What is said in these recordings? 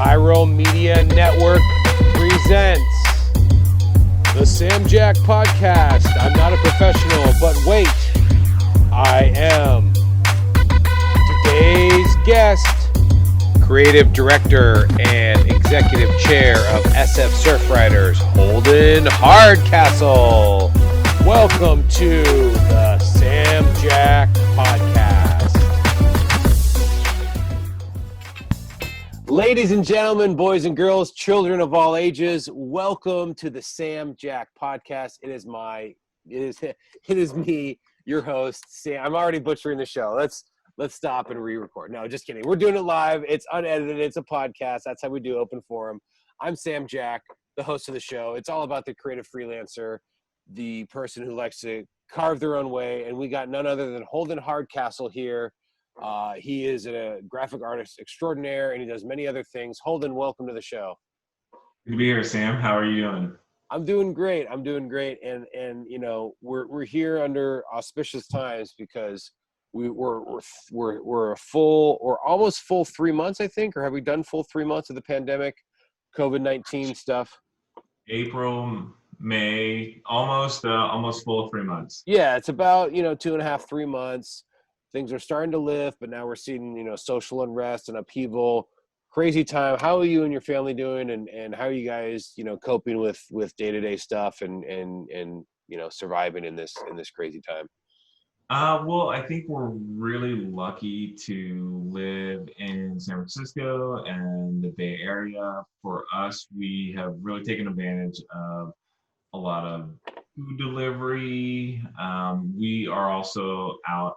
Viral Media Network presents the Sam Jack Podcast. I'm not a professional, but wait, I am. Today's guest, creative director and executive chair of SF Surfriders, Holden Hardcastle. Welcome to the Sam Jack Podcast. Ladies and gentlemen, boys and girls, children of all ages, welcome to the Sam Jack Podcast. It is me, your host, Sam. I'm already butchering the show. Let's stop and re-record. No, just kidding. We're doing it live. It's unedited. It's a podcast. That's how we do open forum. I'm Sam Jack, the host of the show. It's all about the creative freelancer, the person who likes to carve their own way. And we got none other than Holden Hardcastle here. He is a graphic artist extraordinaire, and he does many other things. Holden, welcome to the show. Good to be here, Sam. How are you doing? I'm doing great. And you know, we're here under auspicious times because we're a full or almost full 3 months, I think, or have we done full 3 months of the pandemic, COVID-19 stuff? April, May, almost full 3 months. Yeah, it's about 2.5, 3 months. Things are starting to lift, but now we're seeing social unrest and upheaval. Crazy time. How are you and your family doing, and how are you guys coping with day-to-day stuff and surviving in this crazy time? Well, I think we're really lucky to live in San Francisco and the Bay Area. For us, we have really taken advantage of a lot of food delivery. We are also out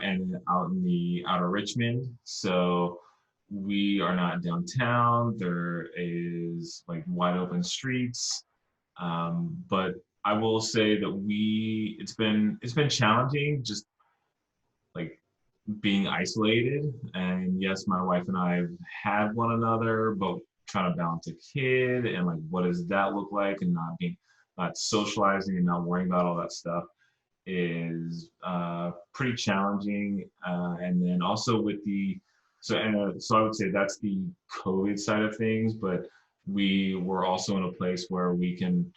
in the outer Richmond, so we are not downtown. There is like wide open streets, but I will say that it's been challenging, just like being isolated. And yes, my wife and I have had one another, but trying to balance a kid and like what does that look like, and not socializing and not worrying about all that stuff is pretty challenging. And then also with so I would say that's the COVID side of things, but we were also in a place where we can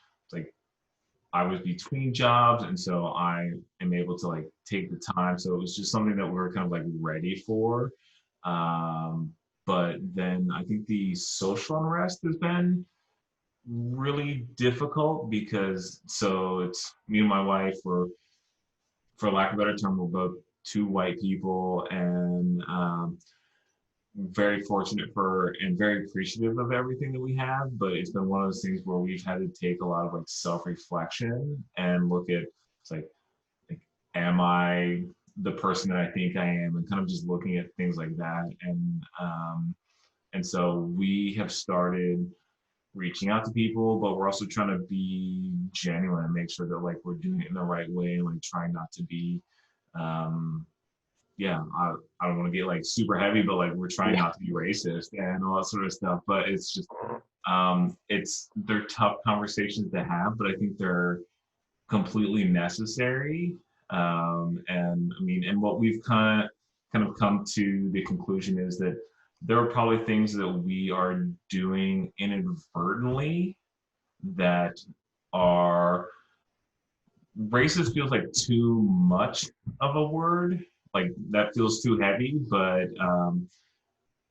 I was between jobs, and so I am able to take the time. So it was just something that we were kind of ready for. But then I think the social unrest has been really difficult because it's me and my wife, for lack of a better term, we're both two white people, and very fortunate and very appreciative of everything that we have. But it's been one of those things where we've had to take a lot of self-reflection and look at am I the person that I think I am, and kind of just looking at things like that. And so we have started reaching out to people, but we're also trying to be genuine and make sure that we're doing it in the right way, and trying not to be I don't want to get super heavy, but we're trying not to be racist and all that sort of stuff. But it's just they're tough conversations to have, but I think they're completely necessary. And what we've kind of come to the conclusion is that there are probably things that we are doing inadvertently that are racist. Feels like too much of a word. That feels too heavy, but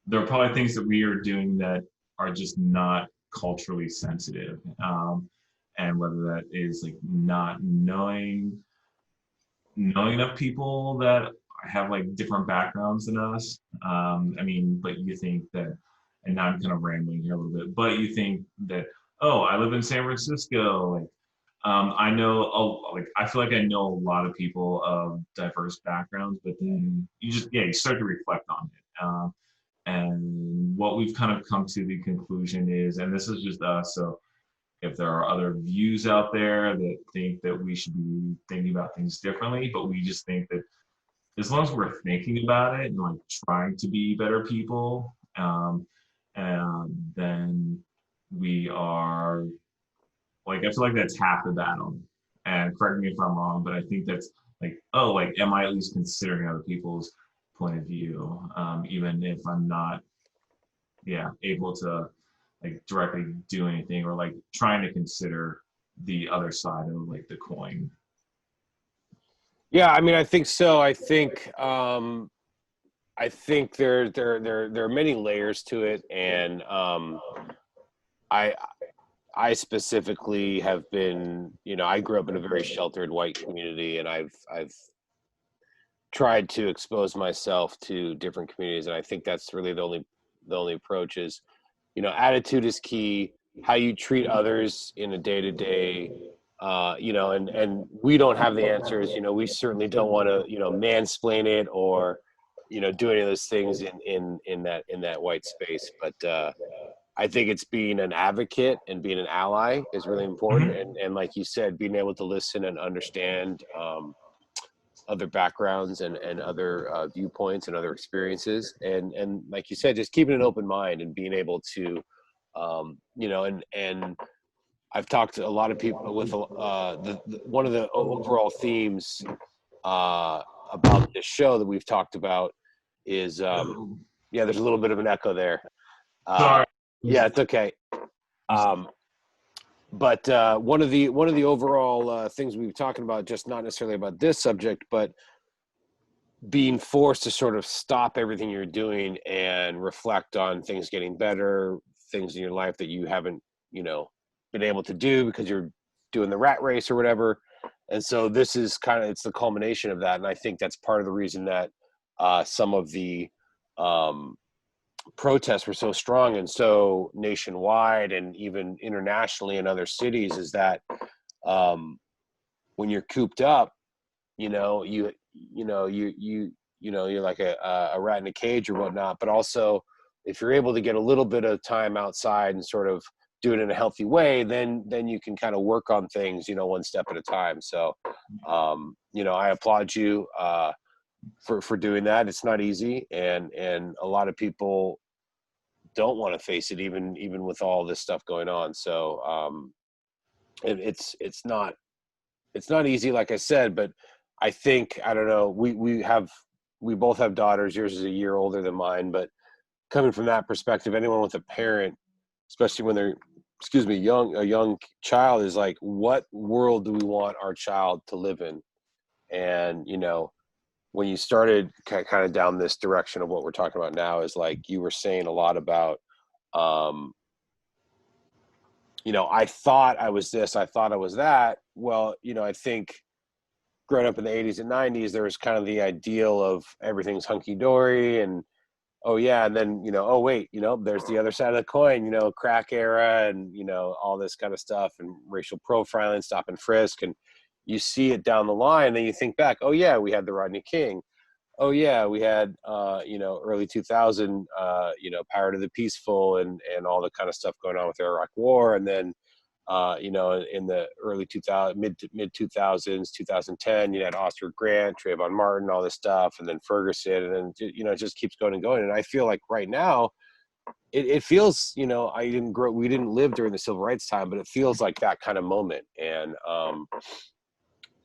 there are probably things that we are doing that are just not culturally sensitive. And whether that is not knowing enough people that have different backgrounds than us. But you think that, and now I'm kind of rambling here a little bit, but you think that, oh, I live in San Francisco, I know, I feel like I know a lot of people of diverse backgrounds, but then you start to reflect on it. And what we've kind of come to the conclusion is, and this is just us, so if there are other views out there that think that we should be thinking about things differently, but we just think that as long as we're thinking about it and trying to be better people, and then we are I feel like that's half the battle. And correct me if I'm wrong, but I think that's am I at least considering other people's point of view, even if I'm not yeah, able to like directly do anything or like trying to consider the other side of like the coin. Yeah, I mean, I think so. I think there are many layers to it, and I I specifically have been, I grew up in a very sheltered white community, and I've tried to expose myself to different communities, and I think that's really the only approach is, attitude is key. How you treat others in a day to day, and we don't have the answers. We certainly don't want to, mansplain it or, do any of those things in that white space. But I think it's being an advocate and being an ally is really important, Mhm. and like you said, being able to listen and understand. Other backgrounds and other viewpoints and other experiences, and like you said, just keeping an open mind and being able to and I've talked to a lot of people with one of the overall themes uh about this show that we've talked about is Oh, yeah, there's a little bit of an echo there. uh sorry. yeah, it's okay. um but one of the overall things we were talking about, just not necessarily about this subject, but being forced to sort of stop everything you're doing and reflect on things getting better, things in your life that you haven't, been able to do because you're doing the rat race or whatever. And so this is it's the culmination of that. And I think that's part of the reason that some of the um, protests were so strong and so nationwide and even internationally in other cities is that um, when you're cooped up, you're like a rat in a cage or whatnot. But also, if you're able to get a little bit of time outside and sort of do it in a healthy way, then you can kind of work on things, one step at a time. So I applaud you for doing that. It's not easy, and a lot of people don't want to face it, even with all this stuff going on. So it's not easy, like I said, but I think, I don't know, we both have daughters. Yours is a year older than mine, but coming from that perspective, anyone with a parent, especially when they're, excuse me, a young child, is like, what world do we want our child to live in? And when you started kind of down this direction of what we're talking about now, is like you were saying a lot about um, I thought I was this, I thought I was that. Well, I think growing up in the 80s and 90s, there was kind of the ideal of everything's hunky dory and, oh yeah, and then, oh wait, there's the other side of the coin, crack era and, all this kind of stuff, and racial profiling, stop and frisk. And you see it down the line, then you think back, oh yeah, we had the Rodney King. Oh yeah, we had early 2000 Power to the Peaceful and all the kind of stuff going on with the Iraq War. And then in the early 2000, mid 2000s, 2010, you had Oscar Grant, Trayvon Martin, all this stuff, and then Ferguson, and then it just keeps going and going. And I feel like right now, it feels, we didn't live during the civil rights time, but it feels like that kind of moment. And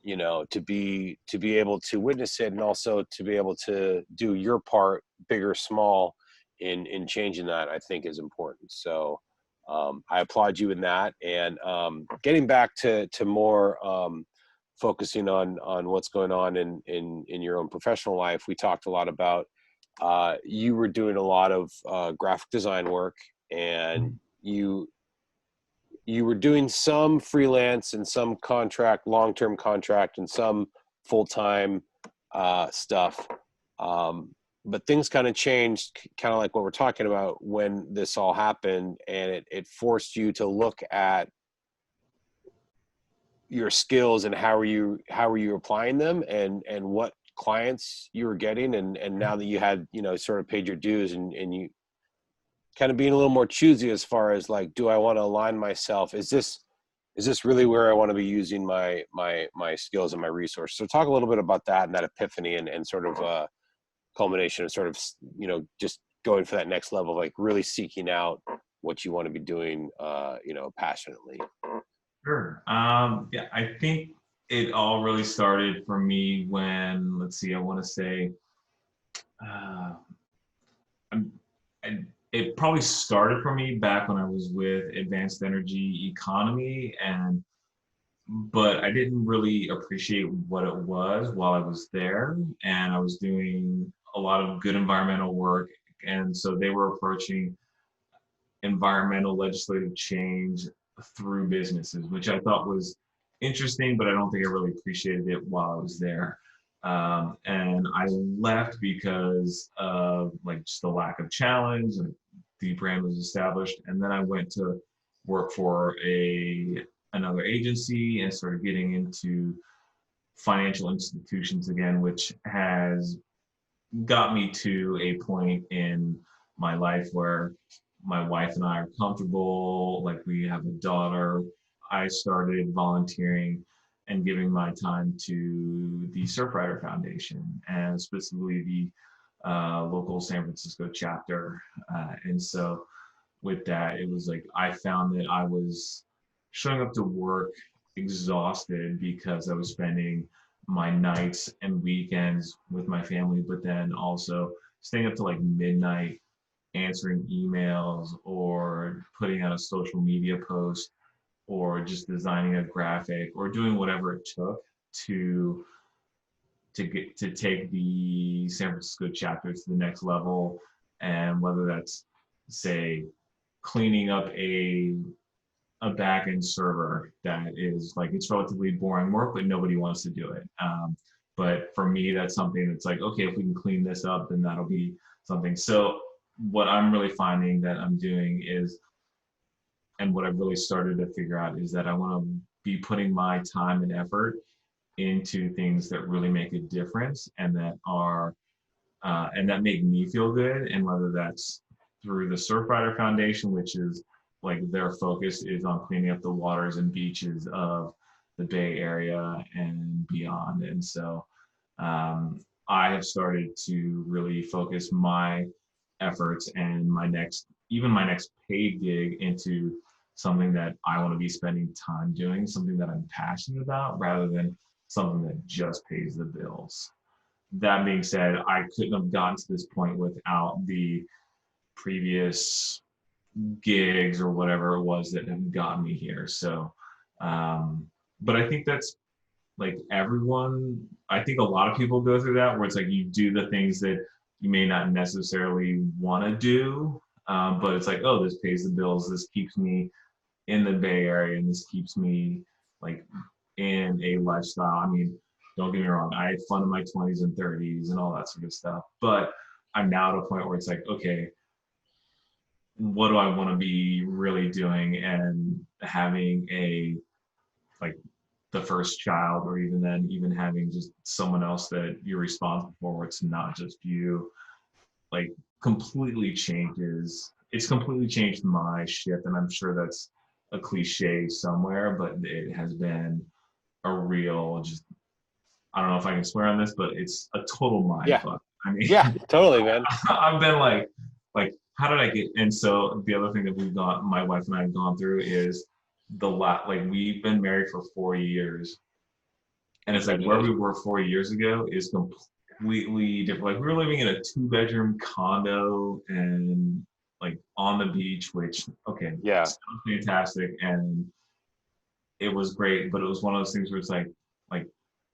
to be able to witness it, and also to be able to do your part, big or small, in changing that, I think is important. So I applaud you in that. And getting back to more focusing on what's going on in your own professional life, we talked a lot about you were doing a lot of graphic design work, and you were doing some freelance and some contract, long-term contract, and some full-time stuff. But things kind of changed, kind of like what we're talking about, when this all happened, and it forced you to look at your skills and how are you applying them, and what clients you were getting, and now that you had sort of paid your dues, and you kind of being a little more choosy as far as like, do I want to align myself? Is this really where I want to be using my skills and my resources? So talk a little bit about that, and that epiphany, and sort of culmination, and sort of just going for that next level, like really seeking out what you want to be doing, passionately. Sure. Yeah, I think it all really started for me when, let's see, I want to say, uh, I'm, I it probably started for me back when I was with Advanced Energy Economy, but I didn't really appreciate what it was while I was there. And I was doing a lot of good environmental work. And so they were approaching environmental legislative change through businesses, which I thought was interesting, but I don't think I really appreciated it while I was there. And I left because of like just the lack of challenge, and the brand was established. And then I went to work for another agency and started getting into financial institutions again, which has got me to a point in my life where my wife and I are comfortable, like we have a daughter. I started volunteering and giving my time to the Surfrider Foundation, and specifically the local San Francisco chapter. And so with that, it was like I found that I was showing up to work exhausted because I was spending my nights and weekends with my family, but then also staying up to like midnight answering emails or putting out a social media post or just designing a graphic or doing whatever it took to to take the San Francisco chapter to the next level. And whether that's, say, cleaning up a backend server that is like, it's relatively boring work, but nobody wants to do it. But for me, that's something that's like, okay, if we can clean this up, then that'll be something. So what I'm really finding that I'm doing is, and what I've really started to figure out is that I want to be putting my time and effort into things that really make a difference and that are and that make me feel good. And whether that's through the Surfrider Foundation, which is like their focus is on cleaning up the waters and beaches of the Bay Area and beyond. And so I have started to really focus my efforts and even my next paid gig into something that I want to be spending time doing, something that I'm passionate about, rather than something that just pays the bills. That being said, I couldn't have gotten to this point without the previous gigs or whatever it was that have gotten me here. So, but I think that's like everyone, I think a lot of people go through that where it's like you do the things that you may not necessarily want to do, but it's like, oh, this pays the bills, this keeps me in the Bay Area, and this keeps me like in a lifestyle. I mean, don't get me wrong, I had fun in my 20s and 30s and all that sort of stuff, but I'm now at a point where it's like, okay, what do I want to be really doing? And having like the first child, or even then, even having just someone else that you're responsible for, where it's not just you, like it's completely changed my shift. And I'm sure that's a cliche somewhere, but it has been a real, just, I don't know if I can swear on this, but it's a total mind fuck. I mean, yeah, totally, man. I've been like, how did I get? And so the other thing that my wife and I have gone through is like we've been married for 4 years, and it's like where we were 4 years ago is completely different. Like we were living in a 2-bedroom condo and like on the beach, which sounds fantastic, and it was great, but it was one of those things where it's like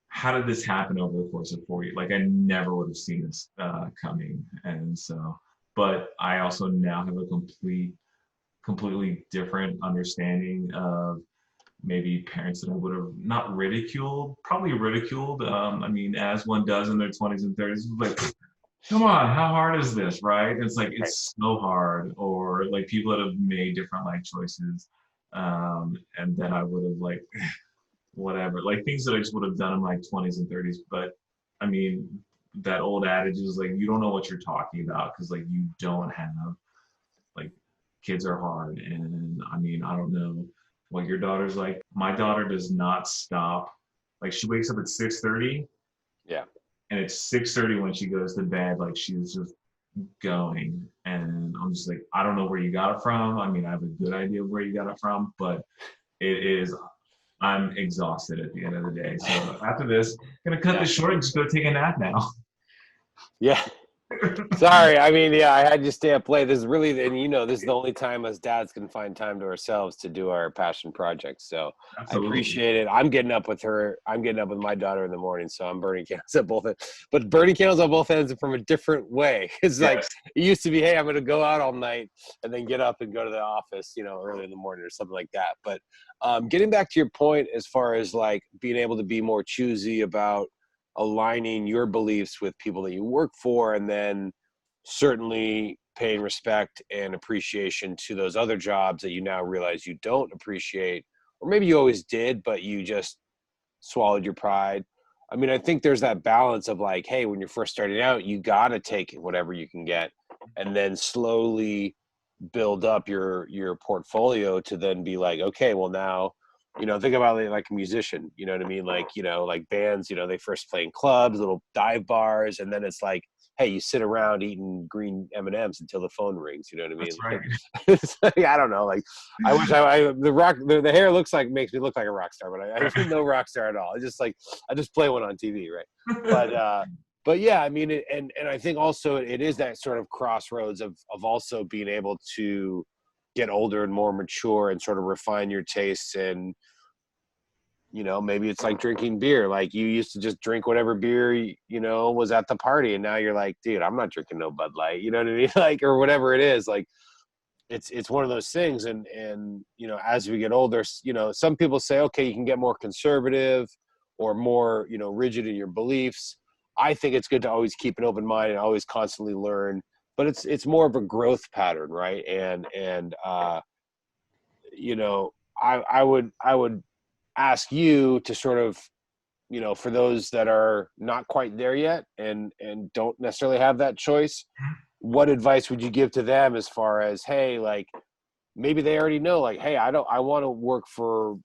how did this happen over the course of 4 years? Like I never would have seen this coming. And so, but I also now have a completely different understanding of maybe parents that I would have not probably ridiculed. I mean, as one does in their 20s and 30s, like, come on, how hard is this, right? It's like, it's so hard. Or like people that have made different life choices. And then I would have like, whatever, like things that I just would have done in my 20s and 30s. But I mean, that old adage is like, you don't know what you're talking about because like you don't have, like, kids are hard. And I mean, I don't know what your daughter's like. My daughter does not stop. Like she wakes up at 6:30. Yeah. And it's 6:30 when she goes to bed. Like she's just going. And I'm just like, I don't know where you got it from. I mean, I have a good idea of where you got it from, but I'm exhausted at the end of the day. So after this, I'm gonna cut this short and just go take a nap now. Yeah. Sorry, I mean, yeah, I had you stay up late. This is really, and this is the only time us dads can find time to ourselves to do our passion projects. So I Absolutely. appreciate it. I'm getting up with her. I'm getting up with my daughter in the morning, so I'm burning candles at both ends. But burning candles on both ends from a different way. It's like Yes. it used to be, hey, I'm going to go out all night and then get up and go to the office, early in the morning or something like that. But getting back to your point, as far as like being able to be more choosy about aligning your beliefs with people that you work for, and then certainly paying respect and appreciation to those other jobs that you now realize you don't appreciate, or maybe you always did, but you just swallowed your pride. I mean, I think there's that balance of like, hey, when you're first starting out, you got to take whatever you can get and then slowly build up your portfolio to then be like, okay, well now, think about it like a musician, you know what I mean? Like, like bands, they first play in clubs, little dive bars, and then it's like, hey, you sit around eating green M&Ms until the phone rings, you know what I mean? That's right. It's like, I don't know, like I wish the hair makes me look like a rock star, but I'm no rock star at all. I just like I just play one on TV, right? But yeah, I mean, and I think also it is that sort of crossroads of also being able to get older and more mature and sort of refine your tastes. And maybe it's like drinking beer. Like you used to just drink whatever beer was at the party, and now you're like, dude, I'm not drinking no Bud Light. You know what I mean? Like, or whatever it is. Like it's one of those things. And as we get older, some people say, okay, you can get more conservative or more rigid in your beliefs. I think it's good to always keep an open mind and always constantly learn, but it's more of a growth pattern, right? And you know I would ask you to sort of, for those that are not quite there yet and don't necessarily have that choice, what advice would you give to them as far as, hey, like maybe they already know, like, hey, I want to work for,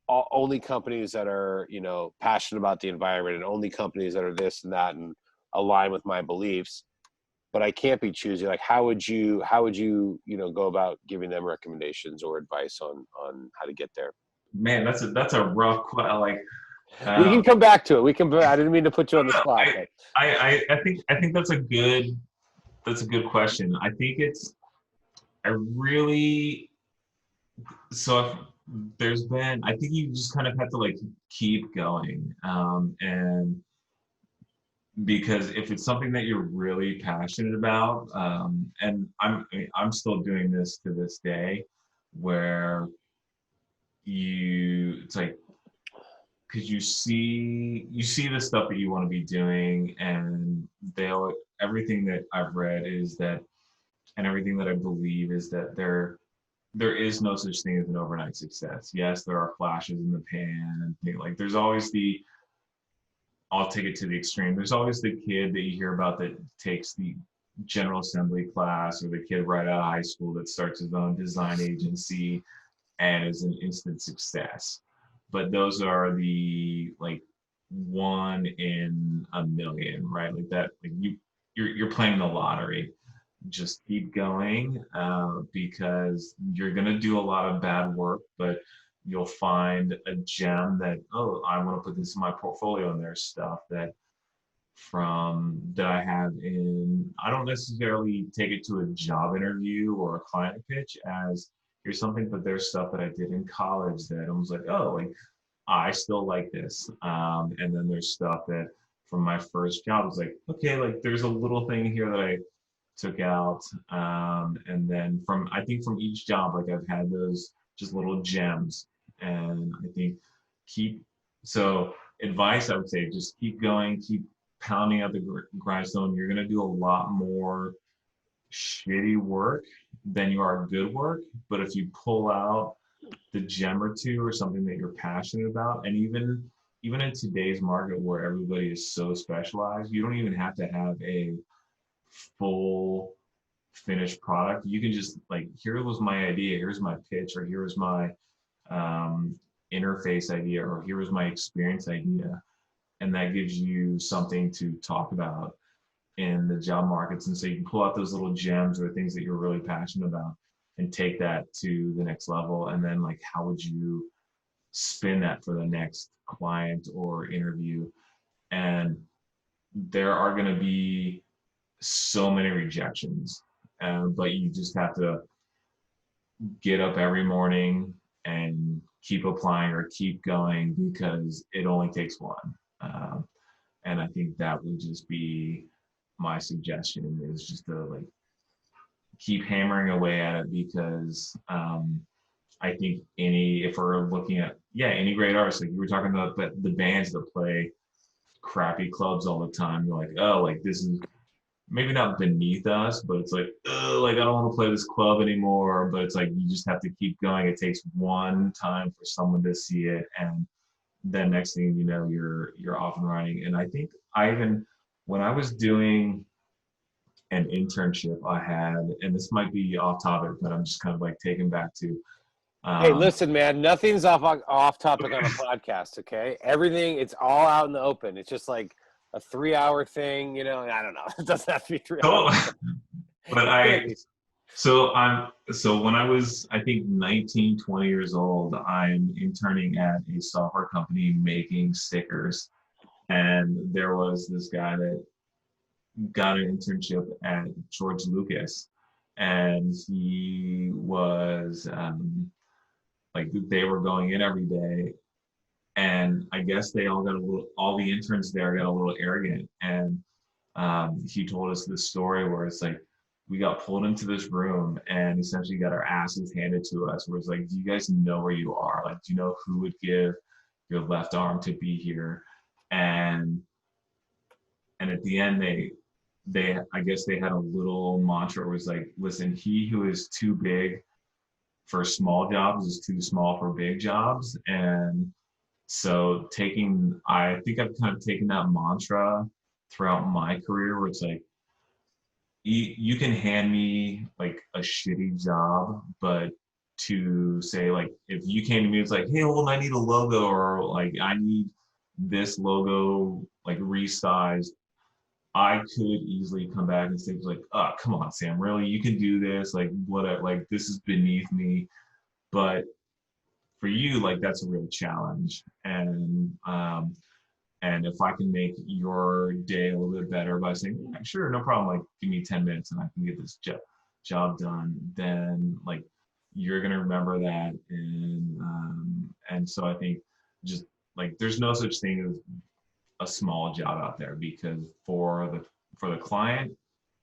only companies that are, passionate about the environment, and only companies that are this and that and align with my beliefs, but I can't be choosy. Like, how would you go about giving them recommendations or advice on how to get there? Man, that's a rough like We um can come back to it. I didn't mean to put you no, on the no, spot, but I think that's a good question. I think I really so if there's been I think you just kind of have to like keep going, and because if it's something that you're really passionate about, and I'm still doing this to this day, where it's like because you see the stuff that you want to be doing, and they'll everything that I've read is that, and everything that I believe is that there is no such thing as an overnight success. Yes, there are flashes in the pan and things like there's always the I'll take it to the extreme. There's always the kid that you hear about that takes the general assembly class, or the kid right out of high school that starts his own design agency and is an instant success. But those are the like one in a million, right? Like that, like you're playing the lottery. Just keep going, because you're gonna do a lot of bad work, but you'll find a gem that, oh, I want to put this in my portfolio. And there's stuff that I have in. I don't necessarily take it to a job interview or a client pitch as here's something, but there's stuff that I did in college that I was like, oh, like I still like this. And then there's stuff that from my first job was like, okay, like there's a little thing here that I took out. And then I think from each job, like I've had those just little gems. And I think keep, so advice, I would say just keep going, keep pounding out the grindstone. You're going to do a lot more shitty work than you are good work. But if you pull out the gem or two or something that you're passionate about, and even in today's market where everybody is so specialized, you don't even have to have a full finished product. You can just like, here was my idea, here's my pitch, or here was my um, interface idea, or here was my experience idea, and that gives you something to talk about in the job markets. And so you can pull out those little gems or things that you're really passionate about and take that to the next level. And then like, how would you spin that for the next client or interview? And there are going to be so many rejections, but you just have to get up every morning and keep applying or keep going because it only takes one. Um, and I think that would just be my suggestion, is just to like keep hammering away at it, because I think if we're looking at, any great artists, like you were talking about, but the bands that play crappy clubs all the time, you're like, oh, like this is maybe not beneath us, but it's like, oh, like I don't want to play this club anymore. But it's like you just have to keep going. It takes one time for someone to see it, and then next thing you know, you're off and running. And I think when I was doing an internship, I had, and this might be off topic, but I'm just kind of like taken back to. Hey, listen, man, nothing's off topic on a podcast, okay? Everything, it's all out in the open. It's just like a 3-hour thing, and I don't know. It doesn't have to be 3 hours. But so when I was, I think 19, 20 years old, I'm interning at a software company making stickers. And there was this guy that got an internship at George Lucas, and he was like, they were going in every day, and I guess they all the interns there got a little arrogant, and he told us this story where it's like, we got pulled into this room and essentially got our asses handed to us, where it's like, do you guys know where you are? Like, do you know who would give your left arm to be here? And at the end, I guess they had a little mantra where it was like, listen, he who is too big for small jobs is too small for big jobs. And so I think I've kind of taken that mantra throughout my career, where it's like, you can hand me like a shitty job, but to say, like, if you came to me, it's like, hey, well, I need a logo, or like I need this logo like resized, I could easily come back and say, like, oh, come on, Sam, really, you can do this, like whatever, like this is beneath me. But for you, like, that's a real challenge. And if I can make your day a little bit better by saying, yeah, sure, no problem, like give me 10 minutes and I can get this job done, then like you're gonna remember that. And so I think, just like, there's no such thing as a small job out there, because for the client,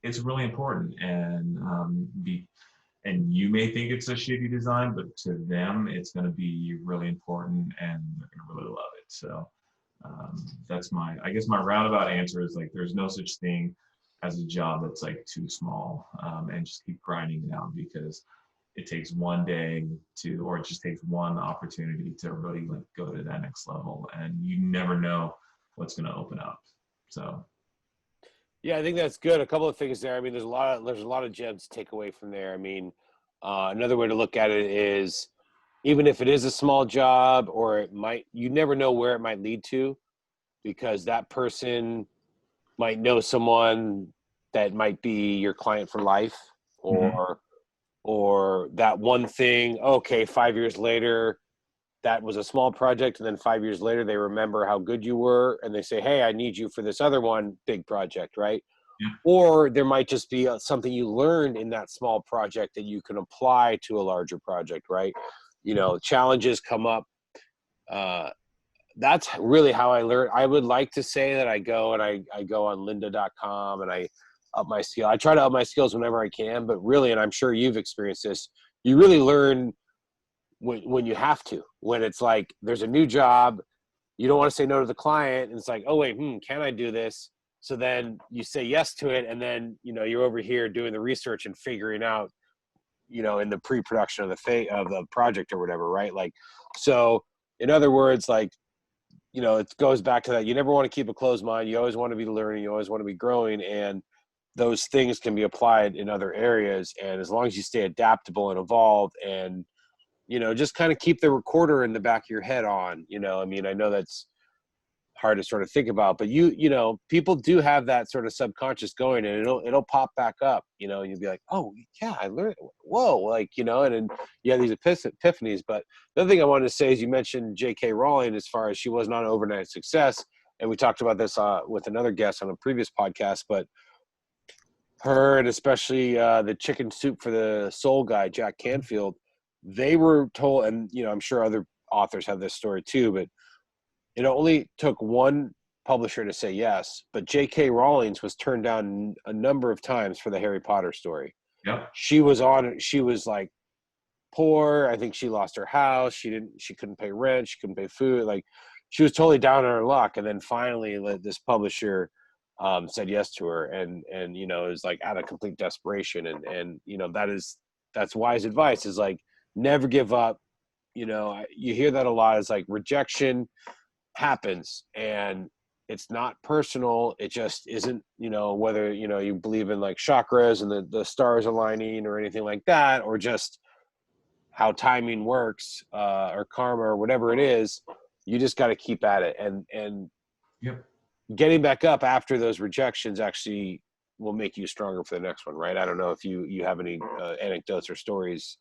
it's really important. And you may think it's a shitty design, but to them, it's going to be really important, and they're going to really love it. So that's I guess my roundabout answer is, like, there's no such thing as a job that's like too small, and just keep grinding it out, because it takes one day or it just takes one opportunity to really like go to that next level, and you never know what's going to open up. So. Yeah, I think that's good. A couple of things there. I mean, there's a lot of gems to take away from there. I mean, another way to look at it is, even if it is a small job, or you never know where it might lead to, because that person might know someone that might be your client for life, or that one thing. Okay, 5 years later, that was a small project, and then 5 years later they remember how good you were, and they say, hey, I need you for this other one, big project, right? Yeah. Or there might just be something you learned in that small project that you can apply to a larger project, right? Challenges come up. That's really how I learned. I would like to say that I go on lynda.com and I up my skill. I try to up my skills whenever I can, but really, and I'm sure you've experienced this, you really learn when you have to, when it's like there's a new job, you don't want to say no to the client, and it's like, oh wait, can I do this? So then you say yes to it, and then you're over here doing the research and figuring out, in the pre-production of the project or whatever, right? Like, so in other words, like, it goes back to that, you never want to keep a closed mind. You always want to be learning, you always want to be growing, and those things can be applied in other areas. And as long as you stay adaptable and evolved, and just kind of keep the recorder in the back of your head on, I mean, I know that's hard to sort of think about, but people do have that sort of subconscious going, and it'll pop back up, and you'll be like, oh yeah, I learned, whoa, like, and then you have these epiphanies. But the other thing I wanted to say is, you mentioned J.K. Rowling, as far as she was not an overnight success. And we talked about this with another guest on a previous podcast, but her and especially the Chicken Soup for the Soul guy, Jack Canfield, they were told, and I'm sure other authors have this story too, but it only took one publisher to say yes. But J.K. Rowling was turned down a number of times for the Harry Potter story. Yep. She was like poor. I think she lost her house. She couldn't pay rent. She couldn't pay food. Like, she was totally down on her luck. And then finally this publisher said yes to her, and it was like out of complete desperation. And that's wise advice, is like, never give up. You hear that a lot. It's like rejection happens, and it's not personal. It just isn't, whether, you believe in like chakras and the stars aligning or anything like that, or just how timing works, or karma or whatever it is. You just got to keep at it. And Yep. getting back up after those rejections actually will make you stronger for the next one, right? I don't know if you have any anecdotes or stories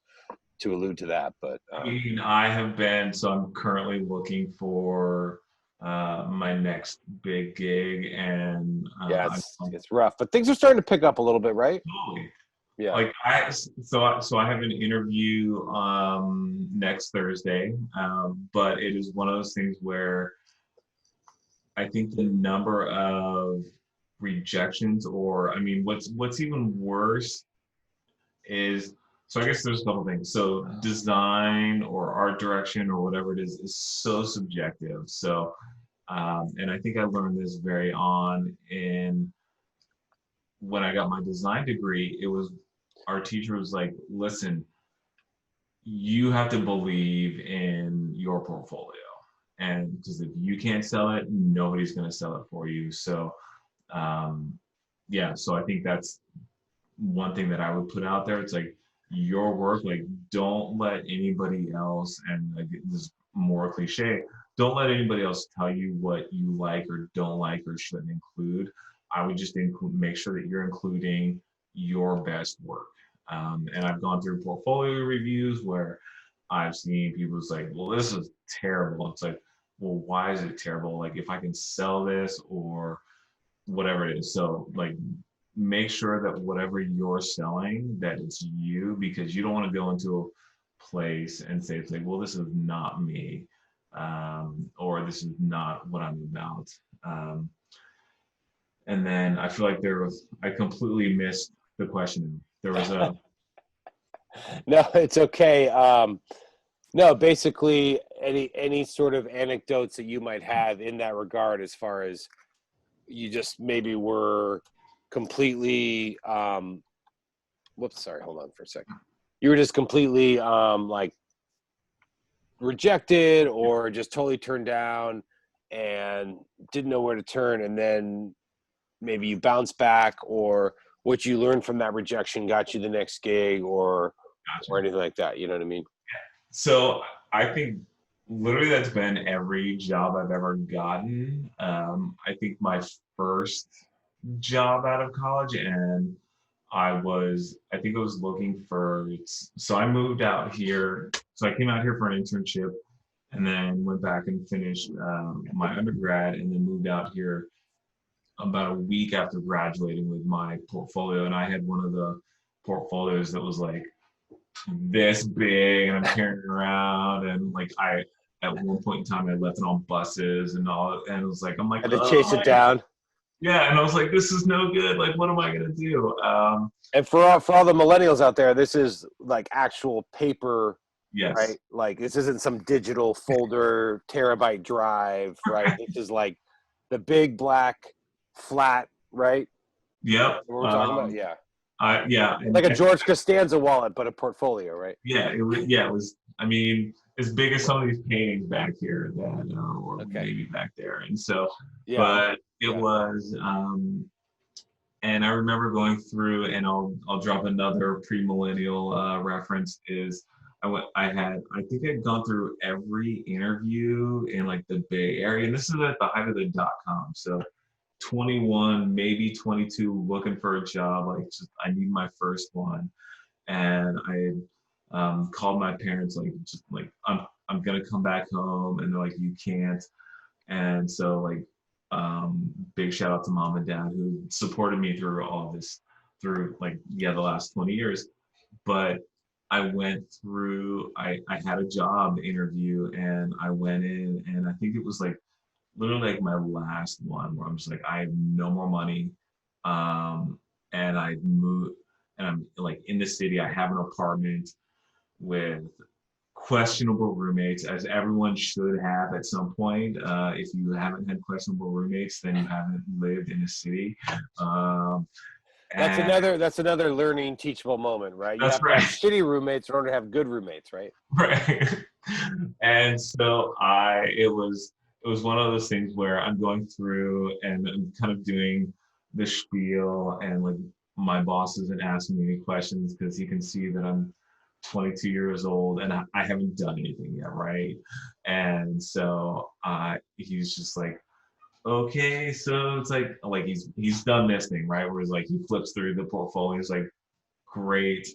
to allude to that, but I'm currently looking for my next big gig, and yeah, it's rough, but things are starting to pick up a little bit, right? totally. Yeah. Like I have an interview next Thursday, but it is one of those things where I think the number of rejections, or I mean, what's even worse is, so I guess there's a couple things. So design or art direction or whatever it is so subjective. So and I think I learned this very on in when I got my design degree. It was, our teacher was like, listen, you have to believe in your portfolio. And because if you can't sell it, nobody's going to sell it for you. So, so I think that's one thing that I would put out there. It's like, your work, like, don't let anybody else, and like, this is more cliche, don't let anybody else tell you what you like or don't like or shouldn't include. I would just make sure that you're including your best work. And I've gone through portfolio reviews where I've seen people's like, well, this is terrible. It's like, well, why is it terrible? Like, if I can sell this or whatever it is. So like, make sure that whatever you're selling, that it's you, because you don't want to go into a place and say, it's like, well, this is not me, or this is not what I'm about. And then I feel like I completely missed the question. There was a No, it's okay. No, basically any sort of anecdotes that you might have in that regard, as far as you just maybe were completely sorry, hold on for a second. You were just completely like rejected, or just totally turned down and didn't know where to turn, and then maybe you bounce back, or what you learned from that rejection got you the next gig, or anything like that. You know what I mean? So I think literally that's been every job I've ever gotten. I think my first job out of college, and I think I was looking for, so I moved out here. So I came out here for an internship, and then went back and finished my undergrad, and then moved out here about a week after graduating with my portfolio. And I had one of the portfolios that was like this big, and I'm carrying it around, and like at one point in time I left it on buses and all, and it was like, I'm like, And to chase it down. Yeah, and I was like, this is no good. Like, what am I gonna do? And for all the millennials out there, this is like actual paper, yes, right? Like, this isn't some digital folder terabyte drive, right? This is like the big black flat, right? Yep. What we're talking about, yeah. Yeah. Like a George Costanza wallet, but a portfolio, right? Yeah, it was. I mean, as big as some of these paintings back here, that or maybe back there, and so. Yeah. But it was. And I remember going through, and I'll drop another pre-millennial reference. Is I think I'd gone through every interview in like the Bay Area, and this is at the height of the .com. So 21, maybe 22, looking for a job. Like, just, I need my first one. And I called my parents, like, just like, I'm gonna come back home, and they're like, you can't. And so like, big shout out to mom and dad who supported me through all this through like, yeah, the last 20 years. But I went through, I had a job interview and I went in and I think it was like literally like my last one where I'm just like, I have no more money. Um, and I moved and I'm like in the city, I have an apartment with questionable roommates, as everyone should have at some point. If you haven't had questionable roommates, then you haven't lived in a city. Um, That's and another learning teachable moment, right? You that's have to have right. shitty roommates in order to have good roommates, right? Right. And so it was one of those things where I'm going through and I'm kind of doing the spiel and like my boss isn't asking me any questions because he can see that I'm 22 years old and I haven't done anything yet, right? And so he's just like, okay, so it's like he's done this thing, right? Where it's like he flips through the portfolio, he's like, great.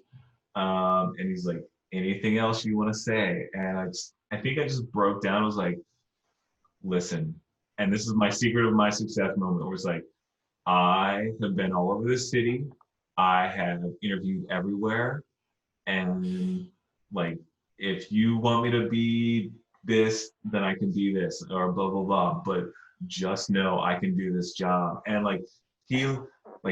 And he's like, anything else you want to say? And I think I just broke down. I was like, listen, and this is my secret of my success moment. Where it's like, I have been all over the city. I have interviewed everywhere. And like, if you want me to be this, then I can be this or blah, blah, blah. But just know I can do this job. And he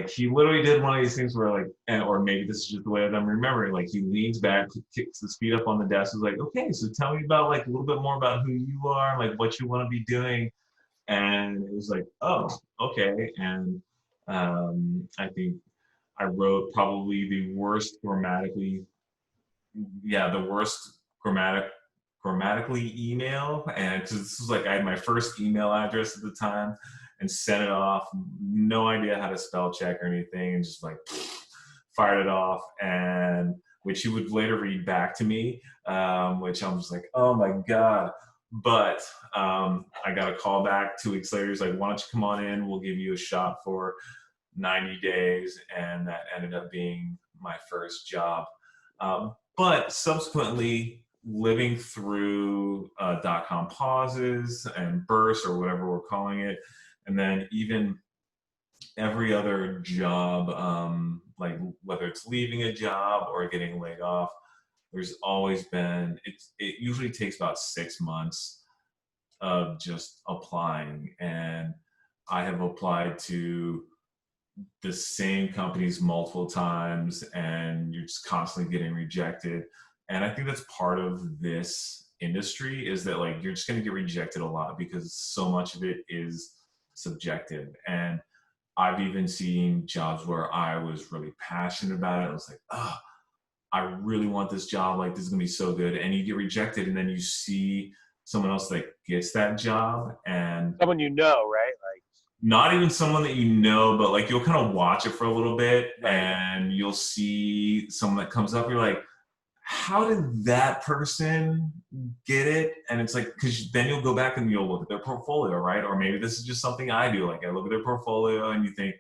he literally did one of these things where like, or maybe this is just the way that I'm remembering, like he leans back, kicks his feet up on the desk, is like, okay, so tell me about like a little bit more about who you are, like what you want to be doing. And it was like, oh, okay. And I think I wrote probably the worst grammatically email, and cause this was like I had my first email address at the time and sent it off, no idea how to spell check or anything, and just like fired it off, and which he would later read back to me, which I'm just like, oh my god. But I got a call back 2 weeks later. He's like, why don't you come on in? We'll give you a shot for 90 days. And that ended up being my first job. But subsequently, living through .com pauses and bursts or whatever we're calling it, and then even every other job, like whether it's leaving a job or getting laid off, there's always been, it usually takes about 6 months of just applying. And I have applied to the same companies multiple times and you're just constantly getting rejected. And I think that's part of this industry, is that like you're just going to get rejected a lot because so much of it is subjective. And I've even seen jobs where I was really passionate about it. I was like, oh, I really want this job. Like, this is gonna be so good. And you get rejected, and then you see someone else that gets that job, and Someone you know, right? not even someone that you know, but like you'll kind of watch it for a little bit, Right. and you'll see someone that comes up. You're like, how did that person get it? And it's like, because then you'll go back and you'll look at their portfolio, right? Or maybe this is just something I do. Like I look at their portfolio, and you think,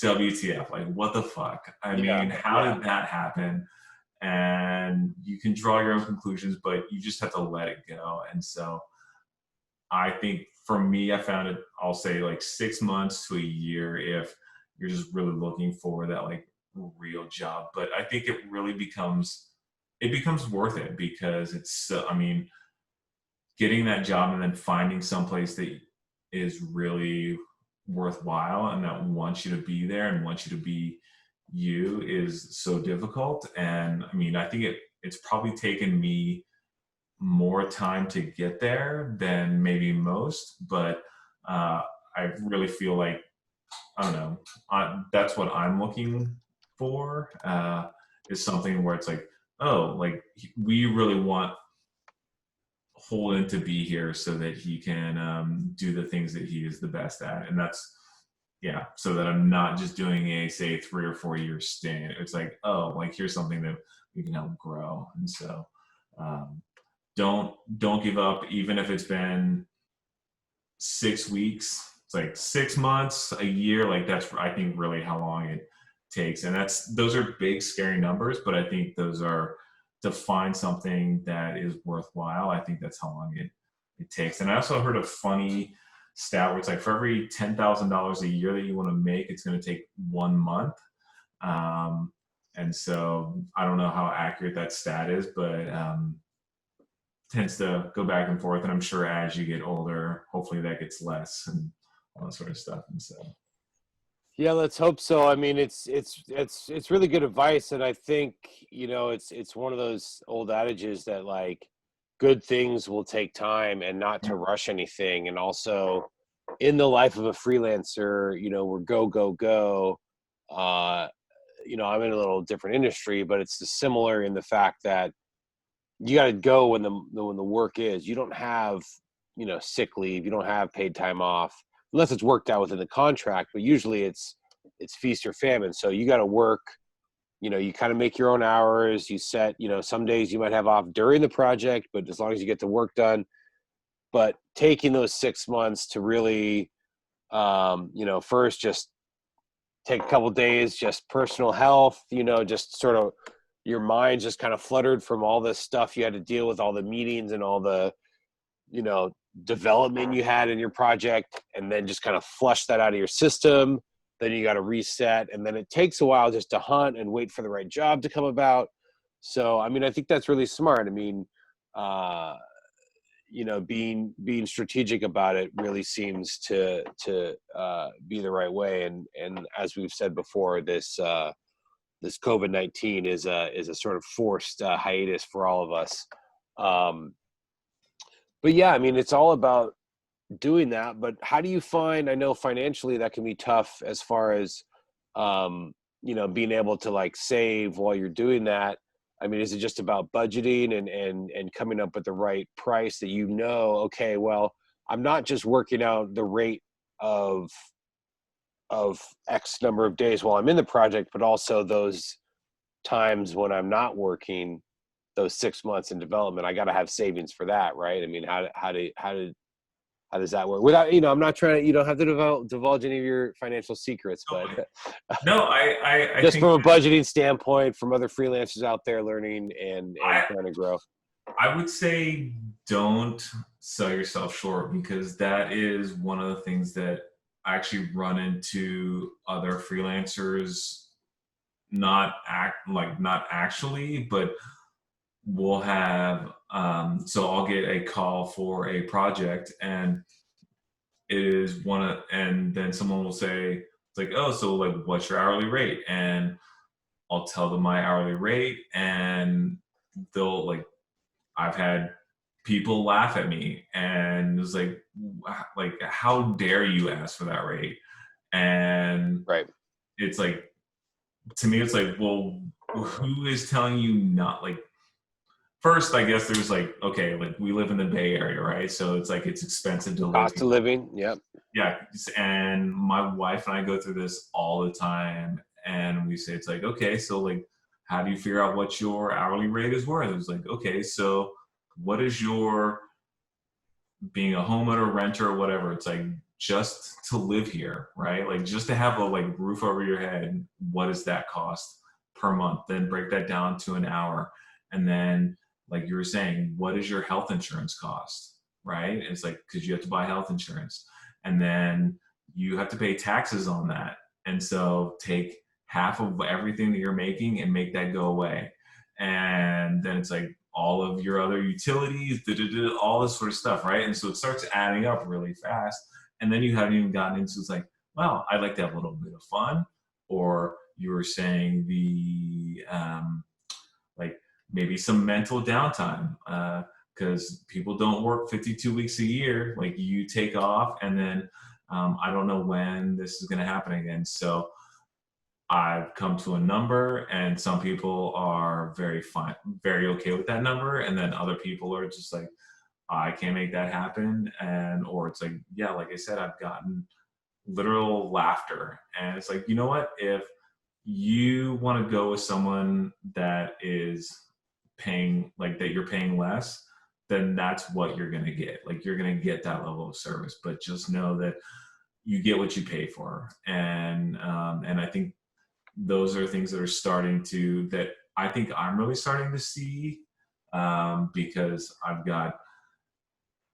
WTF, like what the fuck? I mean, how did that happen? And you can draw your own conclusions, but you just have to let it go. And so I think for me, I found it, I'll say like 6 months to a year if you're just really looking for that like real job. But I think it becomes worth it because it's, I mean, getting that job and then finding someplace that is really worthwhile and that wants you to be there and wants you to be you is so difficult. And I mean, I think it's probably taken me more time to get there than maybe most, but I really feel like, I don't know, that's what I'm looking for, is something where it's like, oh, like we really want Holden to be here so that he can do the things that he is the best at. And that's, yeah, so that I'm not just doing a, say, 3 or 4 year stint. It's like, oh, like here's something that we can help grow. And so um, don't give up, even if it's been 6 weeks. It's like 6 months, a year. Like that's, I think, really how long it takes. And those are big, scary numbers, but I think those are, to find something that is worthwhile, I think that's how long it takes. And I also heard a funny stat where it's like for every $10,000 a year that you want to make, it's going to take 1 month. And so I don't know how accurate that stat is, but tends to go back and forth. And I'm sure as you get older, hopefully that gets less and all that sort of stuff. And so, Yeah, let's hope so. I mean, it's really good advice, and I think, it's one of those old adages that, like, good things will take time and not to rush anything. And also, in the life of a freelancer, we're go go go. Uh, I'm in a little different industry, but it's similar in the fact that you got to go when the work is. You don't have sick leave. You don't have paid time off unless it's worked out within the contract. But usually it's feast or famine. So you got to work. You kind of make your own hours. You set. Some days you might have off during the project, but as long as you get the work done. But taking those 6 months to really, first just take a couple days, just personal health. Just sort of your mind just kind of fluttered from all this stuff you had to deal with, all the meetings and all the development you had in your project, and then just kind of flush that out of your system. Then you got to reset, and then it takes a while just to hunt and wait for the right job to come about. So I mean, I think that's really smart. I mean, being strategic about it really seems to be the right way. And as we've said before, this COVID-19 is a sort of forced hiatus for all of us. But yeah, I mean, it's all about doing that. But how do you find? I know financially that can be tough as far as being able to, like, save while you're doing that. I mean, is it just about budgeting and coming up with the right price that okay, well, I'm not just working out the rate of X number of days while I'm in the project, but also those times when I'm not working, those 6 months in development, I got to have savings for that, right? I mean, how does that work? Without, I'm not trying to, you don't have to divulge any of your financial secrets, but no, I just think from a budgeting standpoint, from other freelancers out there learning and trying to grow. I would say don't sell yourself short, because that is one of the things that I actually run into other freelancers, not actually, but we'll have, so I'll get a call for a project, and it is and then someone will say, it's like, oh, so like, what's your hourly rate? And I'll tell them my hourly rate, and they'll, like, I've had people laugh at me, and it's like, how dare you ask for that rate? And Right. it's like, to me, it's like, well, who is telling you not? Like, first, I guess there's, like, okay, like, we live in the Bay Area, right? So it's like, it's expensive to live Cost here. of living. Yep. Yeah. And my wife and I go through this all the time. And we say, it's like, okay, so, like, how do you figure out what your hourly rate is worth? It's like, okay, so what is your, being a homeowner, renter, or whatever, it's like, just to live here, right? Like, just to have a, like, roof over your head, what does that cost per month? Then break that down to an hour. And then, like you were saying, what is your health insurance cost, right? It's like, because you have to buy health insurance, and then you have to pay taxes on that. And so take half of everything that you're making and make that go away. And then it's like, all of your other utilities, all this sort of stuff, right? And so it starts adding up really fast. And then you haven't even gotten into, it's like, well, I'd like to have a little bit of fun. Or you were saying like, maybe some mental downtime, because people don't work 52 weeks a year. Like, you take off, and then I don't know when this is going to happen again. So I've come to a number, and some people are very fine, very okay with that number, and then other people are just like, I can't make that happen. And or it's like, yeah, like I said, I've gotten literal laughter, and it's like, you know what? If you want to go with someone that is paying, like, that you're paying less, then that's what you're going to get. Like, you're going to get that level of service, but just know that you get what you pay for. And I think those are things that are starting to, that I think I'm really starting to see, because I've got,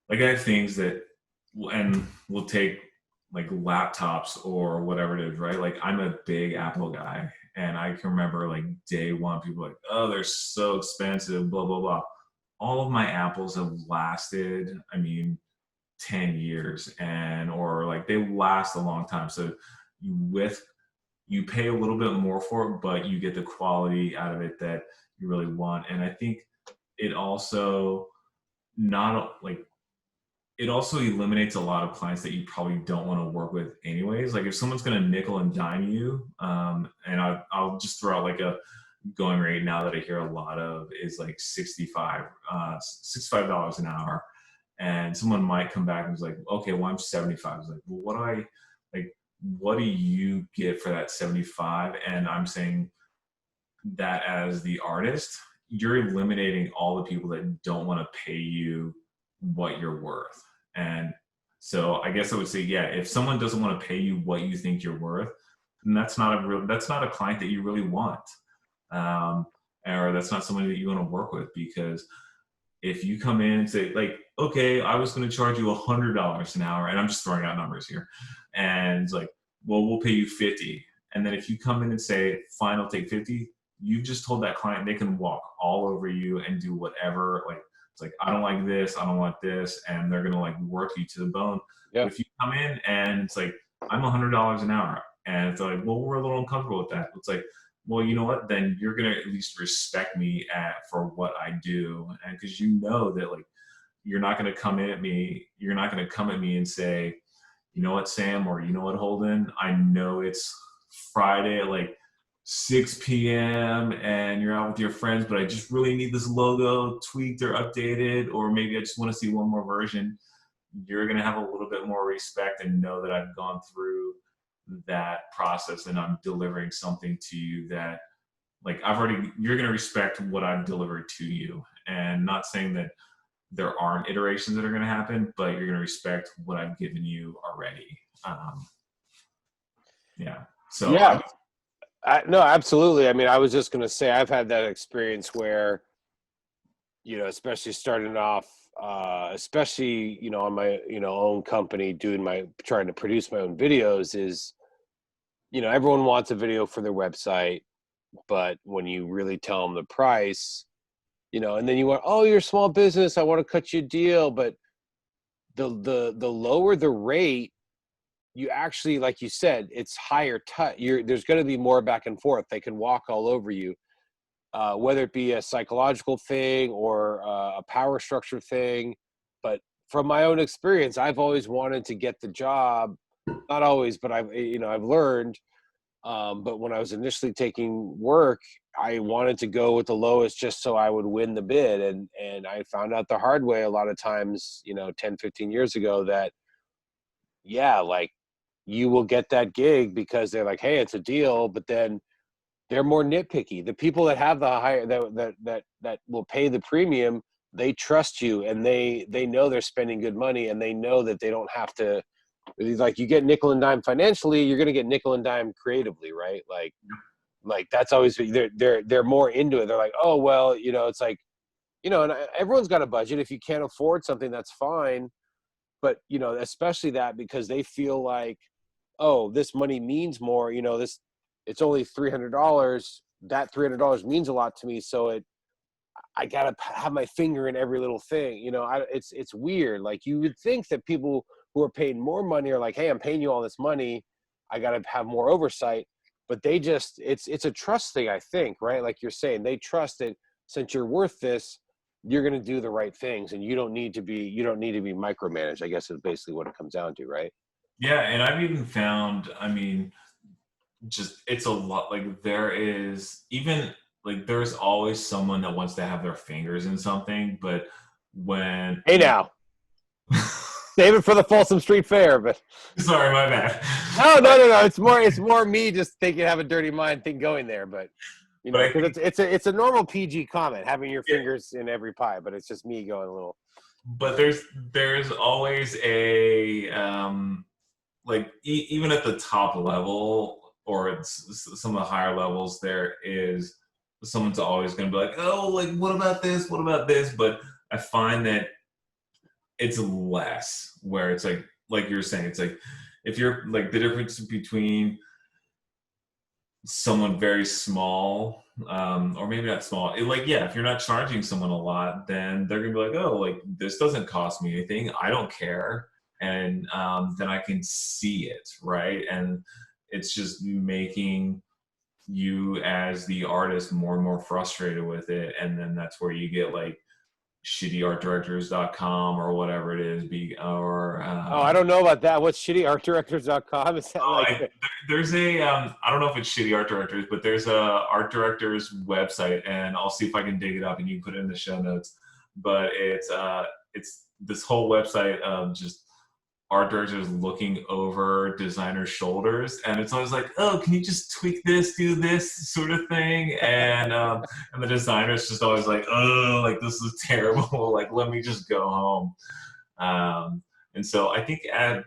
like, I have things that, and we'll take, like, laptops or whatever it is, right? Like, I'm a big Apple guy, And I can remember like day one, people were like, oh, they're so expensive, blah, blah, blah. All of my apples have lasted, 10 years, or like they last a long time. So you pay a little bit more for it, but you get the quality out of it that you really want. And I think it also not like it also eliminates a lot of clients that you probably don't want to work with anyways. Like if someone's going to nickel and dime you, and I'll just throw out like a going rate now that I hear a lot of is like $65 an hour. And someone might come back and was like, okay, well, I'm 75. I was like, well, what do you get for that 75? And I'm saying that as the artist, you're eliminating all the people that don't want to pay you what you're worth. And so I guess I would say, yeah, if someone doesn't want to pay you what you think you're worth, then that's not a client that you really want. Or that's not somebody that you want to work with, because if you come in and say like, okay, I was going to charge you $100 an hour, and I'm just throwing out numbers here, and it's like, well, we'll pay you 50. And then if you come in and say, fine, I'll take 50, you've just told that client they can walk all over you and do whatever. Like, it's like, I don't like this, I don't want this, and they're going to like work you to the bone. Yeah. But if you come in and it's like, I'm $100 an hour, and it's like, well, we're a little uncomfortable with that. It's like, well, you know what? Then you're gonna at least respect me for what I do, and because you know that like you're not gonna come at me and say, you know what, Sam, or you know what, Holden, I know it's Friday at like 6 p.m. and you're out with your friends, but I just really need this logo tweaked or updated, or maybe I just want to see one more version. You're gonna have a little bit more respect and know that I've gone through that process and I'm delivering something to you that like you're going to respect what I've delivered to you. And not saying that there aren't iterations that are going to happen, but you're going to respect what I've given you already. Yeah. So yeah, no, absolutely. I mean, I was just going to say, I've had that experience where, especially starting off, especially, on my, own company, trying to produce my own videos is, everyone wants a video for their website, but when you really tell them the price, and then you want, oh, you're a small business, I want to cut you a deal. But the lower the rate, you actually, like you said, it's higher touch. There's going to be more back and forth. They can walk all over you, whether it be a psychological thing or a power structure thing. But from my own experience, I've always wanted to get the job. Not always, but I've learned. But when I was initially taking work, I wanted to go with the lowest just so I would win the bid. And I found out the hard way a lot of times, 10, 15 years ago that, yeah, like you will get that gig because they're like, hey, it's a deal, but then they're more nitpicky. The people that have the higher, that will pay the premium, they trust you, and they know they're spending good money, and they know that they don't have to, like, you get nickel and dime financially, you're going to get nickel and dime creatively, right? Like that's always, they're more into it. They're like, oh, well, it's like, and everyone's got a budget. If you can't afford something, that's fine. But, especially that, because they feel like, oh, this money means more, it's only $300. That $300 means a lot to me. So I got to have my finger in every little thing. It's weird. Like, you would think that people who are paying more money are like, hey, I'm paying you all this money, I got to have more oversight. But they just, it's a trust thing, I think, right? Like you're saying, they trust that since you're worth this, you're going to do the right things, and you don't need to be micromanaged, I guess is basically what it comes down to, right? yeah. And I've even found, it's a lot, like there's always someone that wants to have their fingers in something, but when Hey, now, save it for the Folsom Street Fair, but sorry, my bad. No. It's more me just thinking, have a dirty mind thing going there, but because it's a normal PG comment, having your fingers in every pie, but it's just me going a little. But there's always a even at the top level, or it's some of the higher levels, there is someone's always going to be like, oh, like what about this? What about this? But I find that it's less, where it's like you're saying, it's like if you're like the difference between someone very small, or maybe not small, if you're not charging someone a lot, then they're gonna be like, oh, like this doesn't cost me anything, I don't care. And then I can see it, right? And it's just making you as the artist more and more frustrated with it. And then that's where you get like shittyartdirectors.com or whatever it is, or Oh, I don't know about that. What's shittyartdirectors.com? Is that like there's a I don't know if it's Shitty Art Directors, but there's a art directors website, and I'll see if I can dig it up and you can put it in the show notes. But it's this whole website of just art directors looking over designers' shoulders, and it's always like, oh, can you just tweak this, do this sort of thing, and the designer's just always like, oh, like this is terrible, like let me just go home. And so I think, and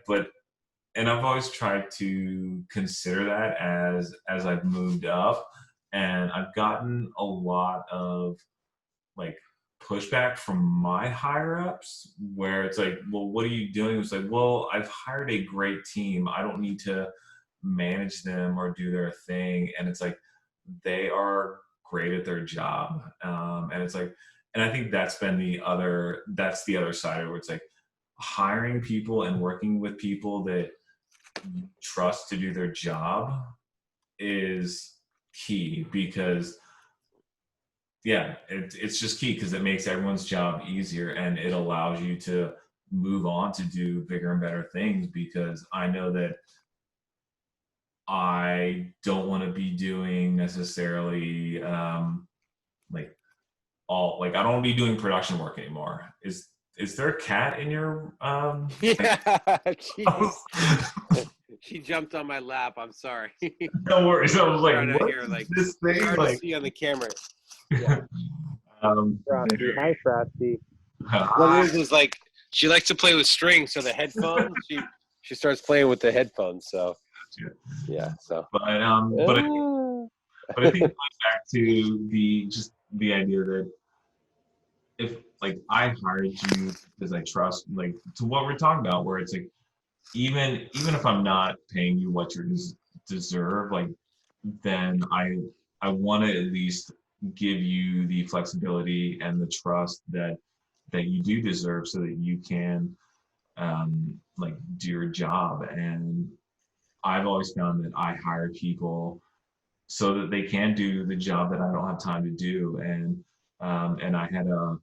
I've always tried to consider that as I've moved up, and I've gotten a lot of like pushback from my higher ups where it's like, well, what are you doing? It's like, well, I've hired a great team. I don't need to manage them or do their thing. And it's like, they are great at their job. And it's like, and I think that's the other side of it, where it's like hiring people and working with people that you trust to do their job is key, because it's just key because it makes everyone's job easier, and it allows you to move on to do bigger and better things, because I know that I don't want to be doing necessarily like I don't want to be doing production work anymore. Is there a cat in your yeah, she jumped on my lap. I'm sorry. No worries. I was like, Trying to what hear, is like, this thing? hard to Like, see on the camera. Yeah. Frosty. Hi, Frosty. hi. What it is like she likes to play with strings, so the headphones, she starts playing with the headphones. So yeah. So but but I think it goes back to the idea that if like I hired you because I trust, like to what we're talking about, where it's like even if I'm not paying you what you deserve, like then I want to at least give you the flexibility and the trust that you do deserve, so that you can like do your job. And I've always found that I hire people so that they can do the job that I don't have time to do. And I had a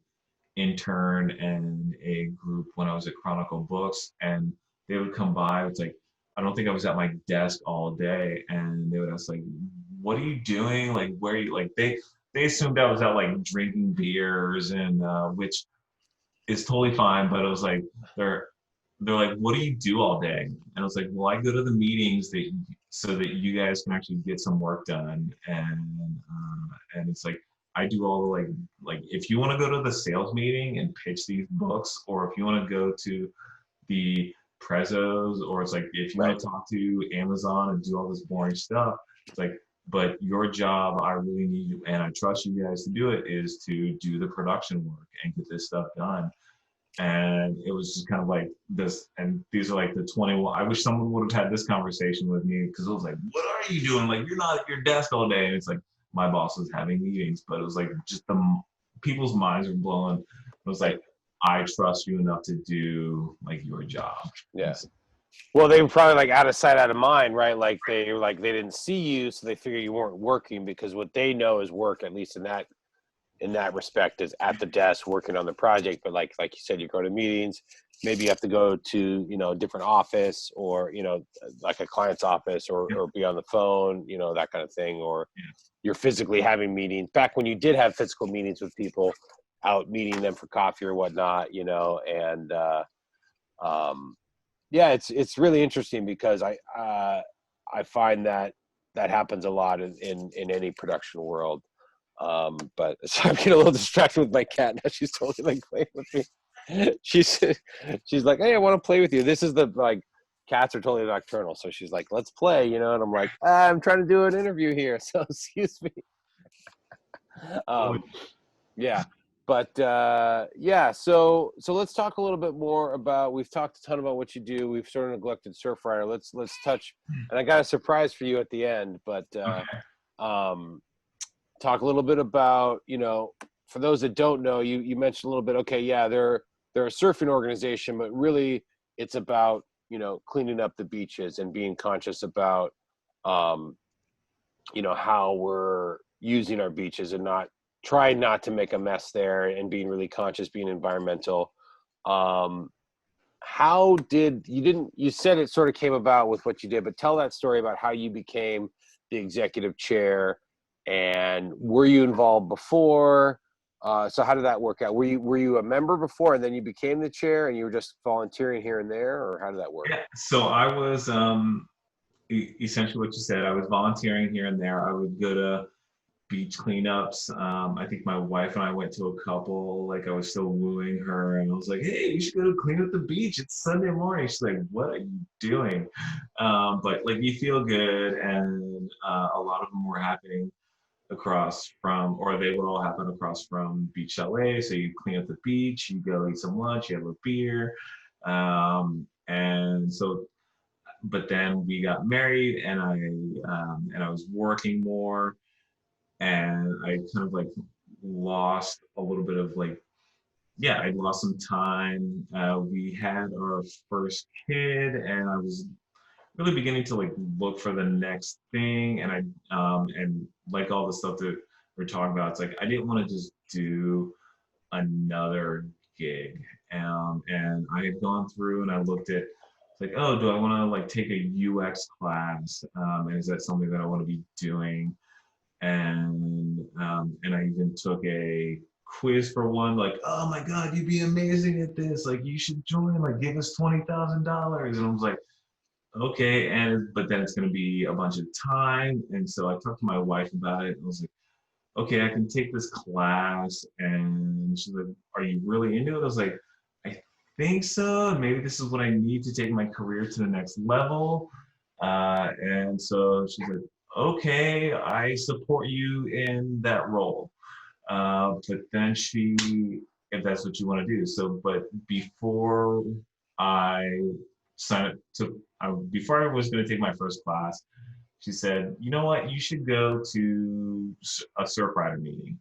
intern and a group when I was at Chronicle Books, and they would come by. It's like, I don't think I was at my desk all day, and they would ask like, "What are you doing? Like, where are you?" Like they assumed I was out like drinking beers, and which is totally fine. But it was like they're like, "What do you do all day?" And I was like, "Well, I go to the meetings so that you guys can actually get some work done." And it's like, I do all the like if you want to go to the sales meeting and pitch these books, or if you want to go to the prezos, or it's like if you want to talk to Amazon and do all this boring stuff, it's like, but your job, I really need you, and I trust you guys to do it, is to do the production work and get this stuff done. And it was just kind of like this, and these are like the 21. I wish someone would have had this conversation with me, because it was like, what are you doing? Like, you're not at your desk all day. And it's like, my boss was having meetings, but it was like just people's minds were blown. It was like, I trust you enough to do like your job. Yeah. Well, they were probably like out of sight, out of mind, right? Like they didn't see you, so they figure you weren't working, because what they know is work, at least in that respect, is at the desk working on the project. But like you said, you go to meetings, maybe you have to go to a different office, or like a client's office, or be on the phone, that kind of thing, or you're physically having meetings. Back when you did have physical meetings with people, out meeting them for coffee or whatnot, and yeah, it's really interesting, because I find that happens a lot in any production world. But so I'm getting a little distracted with my cat now. She's totally like playing with me. She's like, hey, I want to play with you. This is the like, cats are totally nocturnal, so she's like, let's play, and I'm like, I'm trying to do an interview here, so excuse me. Yeah. But yeah, so let's talk a little bit more about. We've talked a ton about what you do. We've sort of neglected Surfrider. Let's touch. And I got a surprise for you at the end. But Okay. talk a little bit about, for those that don't know, you mentioned a little bit. Okay, yeah, they're a surfing organization, but really it's about cleaning up the beaches and being conscious about how we're using our beaches and not trying not to make a mess there and being really conscious, being environmental. How did you said it sort of came about with what you did, but tell that story about how you became the executive chair, and were you involved before? So how did that work out? Were you a member before and then you became the chair and you were just volunteering here and there, or how did that work? Yeah. So I was essentially what you said. I was volunteering here and there. I would go to beach cleanups. I think my wife and I went to a couple. Like I was still wooing her, and I was like, "Hey, you should go to clean up the beach. It's Sunday morning." She's like, "What are you doing?" But like you feel good, and a lot of them were happening across from, or they would all happen across from Beach LA. So you clean up the beach, you go eat some lunch, you have a beer, and so. But then we got married, and I was working more, and I kind of like lost a little bit of like, yeah, I lost some time. We had our first kid, and I was really beginning to like look for the next thing, and and like all the stuff that we're talking about, it's like I didn't want to just do another gig, and I had gone through and I looked at. It's like, oh, do I want to like take a UX class? And is that something that I want to be doing? And I even took a quiz for one, like, oh my God, you'd be amazing at this. Like, you should join. Like, give us $20,000. And I was like, okay. And but then it's going to be a bunch of time. And so I talked to my wife about it. And I was like, okay, I can take this class. And she's like, are you really into it? I was like, I think so. Maybe this is what I need to take my career to the next level. And so she's like, okay, I support you in that role. But then if that's what you want to do. So, but before I signed up before I was going to take my first class, she said, you know what, you should go to a Surfrider meeting.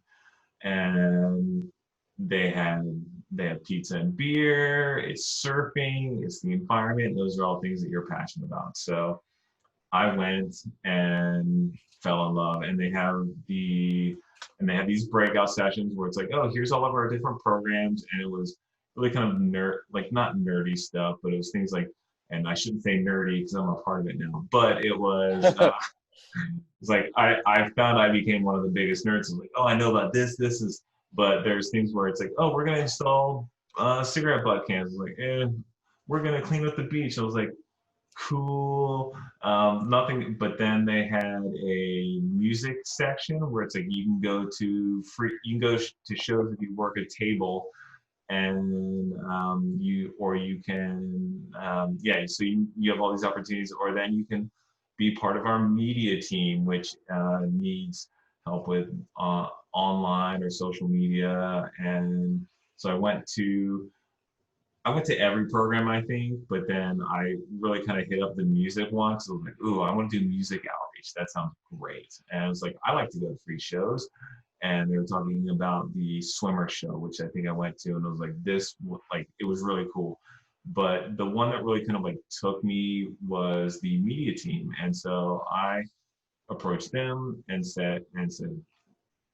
And they had they have pizza and beer, it's surfing, it's the environment. Those are all things that you're passionate about. So I went and fell in love, and they have these breakout sessions where it's like, oh, here's all of our different programs, and it was really kind of like not nerdy stuff, but it was things like, and I shouldn't say nerdy because I'm a part of it now, but it was it's like I found I became one of the biggest nerds. I'm like, oh, I know about this is, but there's things where it's like, oh, we're gonna install cigarette butt cans. Like, we're gonna clean up the beach. I was like, cool. Nothing, but then they had a music section where it's like you can go to shows if you work a table, and you can yeah, so you have all these opportunities, or then you can be part of our media team, which needs help with online or social media. And so I went to every program, I think, but then I really kind of hit up the music one. So I was like, ooh, I want to do music outreach. That sounds great. And I was like, I like to go to free shows. And they were talking about the swimmer show, which I think I went to, and I was like, it was really cool. But the one that really kind of like took me was the media team. And so I approached them and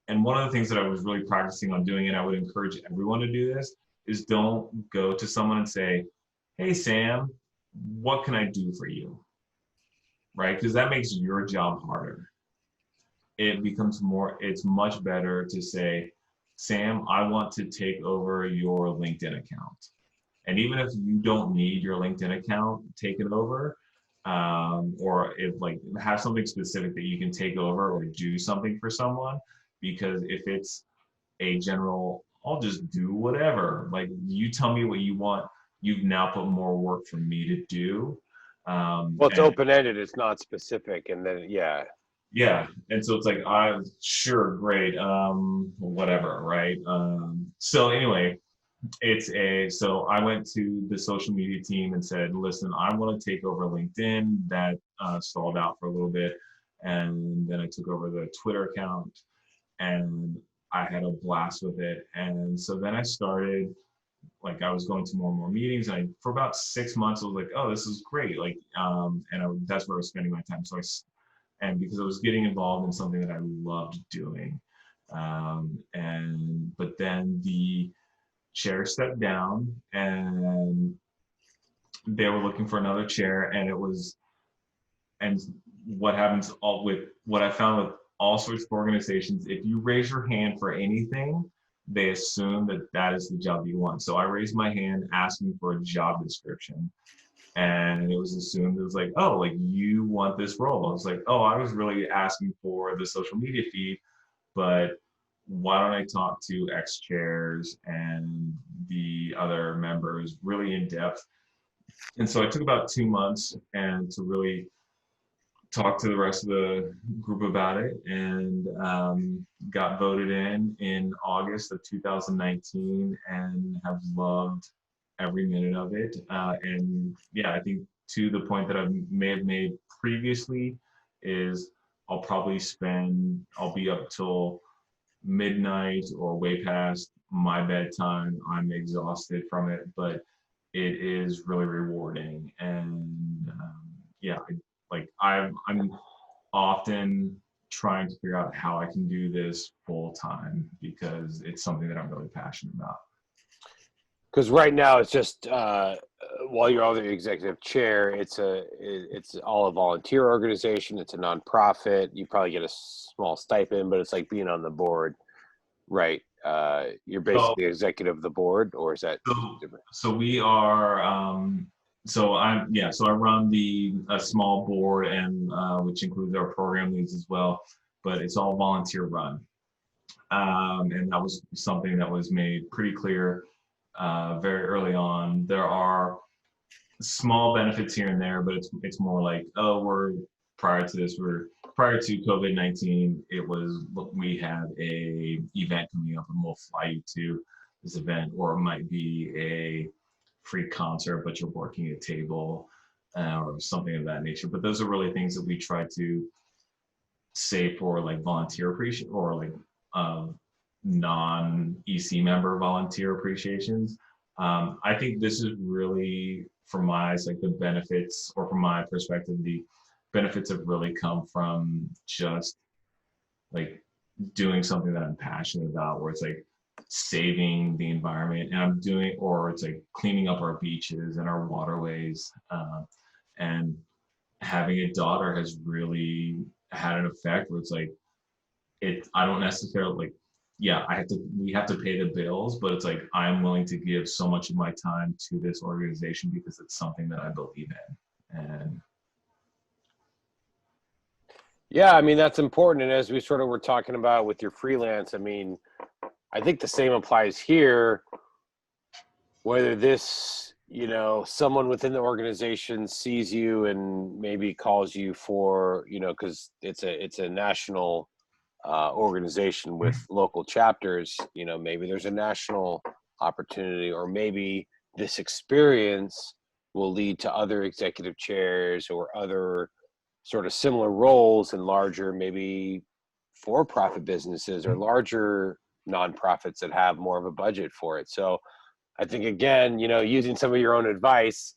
and one of the things that I was really practicing on doing, and I would encourage everyone to do this, is don't go to someone and say, hey, Sam, what can I do for you? Right? Because that makes your job harder. It's much better to say, Sam, I want to take over your LinkedIn account. And even if you don't need your LinkedIn account taken over, or if like have something specific that you can take over or do something for someone, because if it's a general, I'll just do whatever. Like you tell me what you want. You've now put more work for me to do. Well, it's And open-ended. It's not specific. And then, yeah. yeah, and so it's like, I sure, great, whatever, right? So anyway, so I went to the social media team and said, listen, I want to take over LinkedIn. That stalled out for a little bit, and then I took over the Twitter account, and I had a blast with it. And so then I started, like, I was going to more and more meetings. And for about 6 months, I was like, oh, this is great. Like, that's where I was spending my time. And because I was getting involved in something that I loved doing. But then the chair stepped down, and they were looking for another chair. And what happens all with what I found with all sorts of organizations, if you raise your hand for anything, they assume that that is the job you want. So I raised my hand asking for a job description, and it was assumed, it was like, oh, like, you want this role. I was like, oh, I was really asking for the social media feed, but why don't I talk to X chairs and the other members really in depth? And so I took about 2 months and to really talk to the rest of the group about it, and got voted in August of 2019, and have loved every minute of it. And yeah, I think to the point that I may have made previously is I'll be up till midnight or way past my bedtime. I'm exhausted from it, but it is really rewarding. And yeah, I'm often trying to figure out how I can do this full time because it's something that I'm really passionate about. Because right now it's just while you're on the executive chair, it's all a volunteer organization. It's a nonprofit. You probably get a small stipend, but it's like being on the board, right? You're So, basically executive of the board, or is that so, different? so we are. So I run a small board, and which includes our program leads as well, but it's all volunteer run. And that was something that was made pretty clear very early on. There are small benefits here and there, but it's more like, oh, prior to COVID-19, it was, look, we have a event coming up and we'll fly you to this event, or it might be a free concert, but you're working a table, or something of that nature. But those are really things that we try to say for like volunteer appreciation, or like non-EC member volunteer appreciations. I think this is really, from my eyes, like the benefits, or from my perspective, the benefits have really come from just like doing something that I'm passionate about, where it's like saving the environment, and or it's like cleaning up our beaches and our waterways. And having a daughter has really had an effect where it's like, I don't necessarily like, yeah, we have to pay the bills, but it's like, I'm willing to give so much of my time to this organization because it's something that I believe in. And Yeah, I mean that's important. And as we sort of were talking about with your freelance, I mean, I think the same applies here. Whether this, someone within the organization sees you and maybe calls you for, because it's a national organization with local chapters, maybe there's a national opportunity, or maybe this experience will lead to other executive chairs or other sort of similar roles in larger, maybe for-profit businesses or larger nonprofits that have more of a budget for it. So I think, again, using some of your own advice,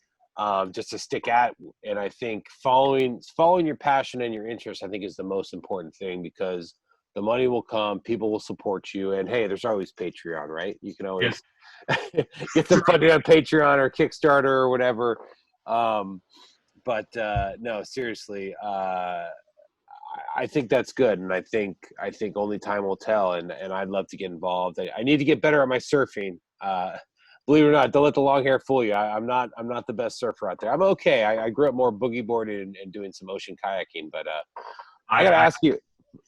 just to stick at, and I think following your passion and your interest, I think, is the most important thing, because the money will come, people will support you, and hey, there's always Patreon, right? You can yes, always get some funding on Patreon or Kickstarter or whatever. But no, seriously, I think that's good, and I think only time will tell, and I'd love to get involved. I need to get better at my surfing. Believe it or not, don't let the long hair fool you. I'm not the best surfer out there. I'm okay. I grew up more boogie boarding and doing some ocean kayaking, but I gotta I, ask you.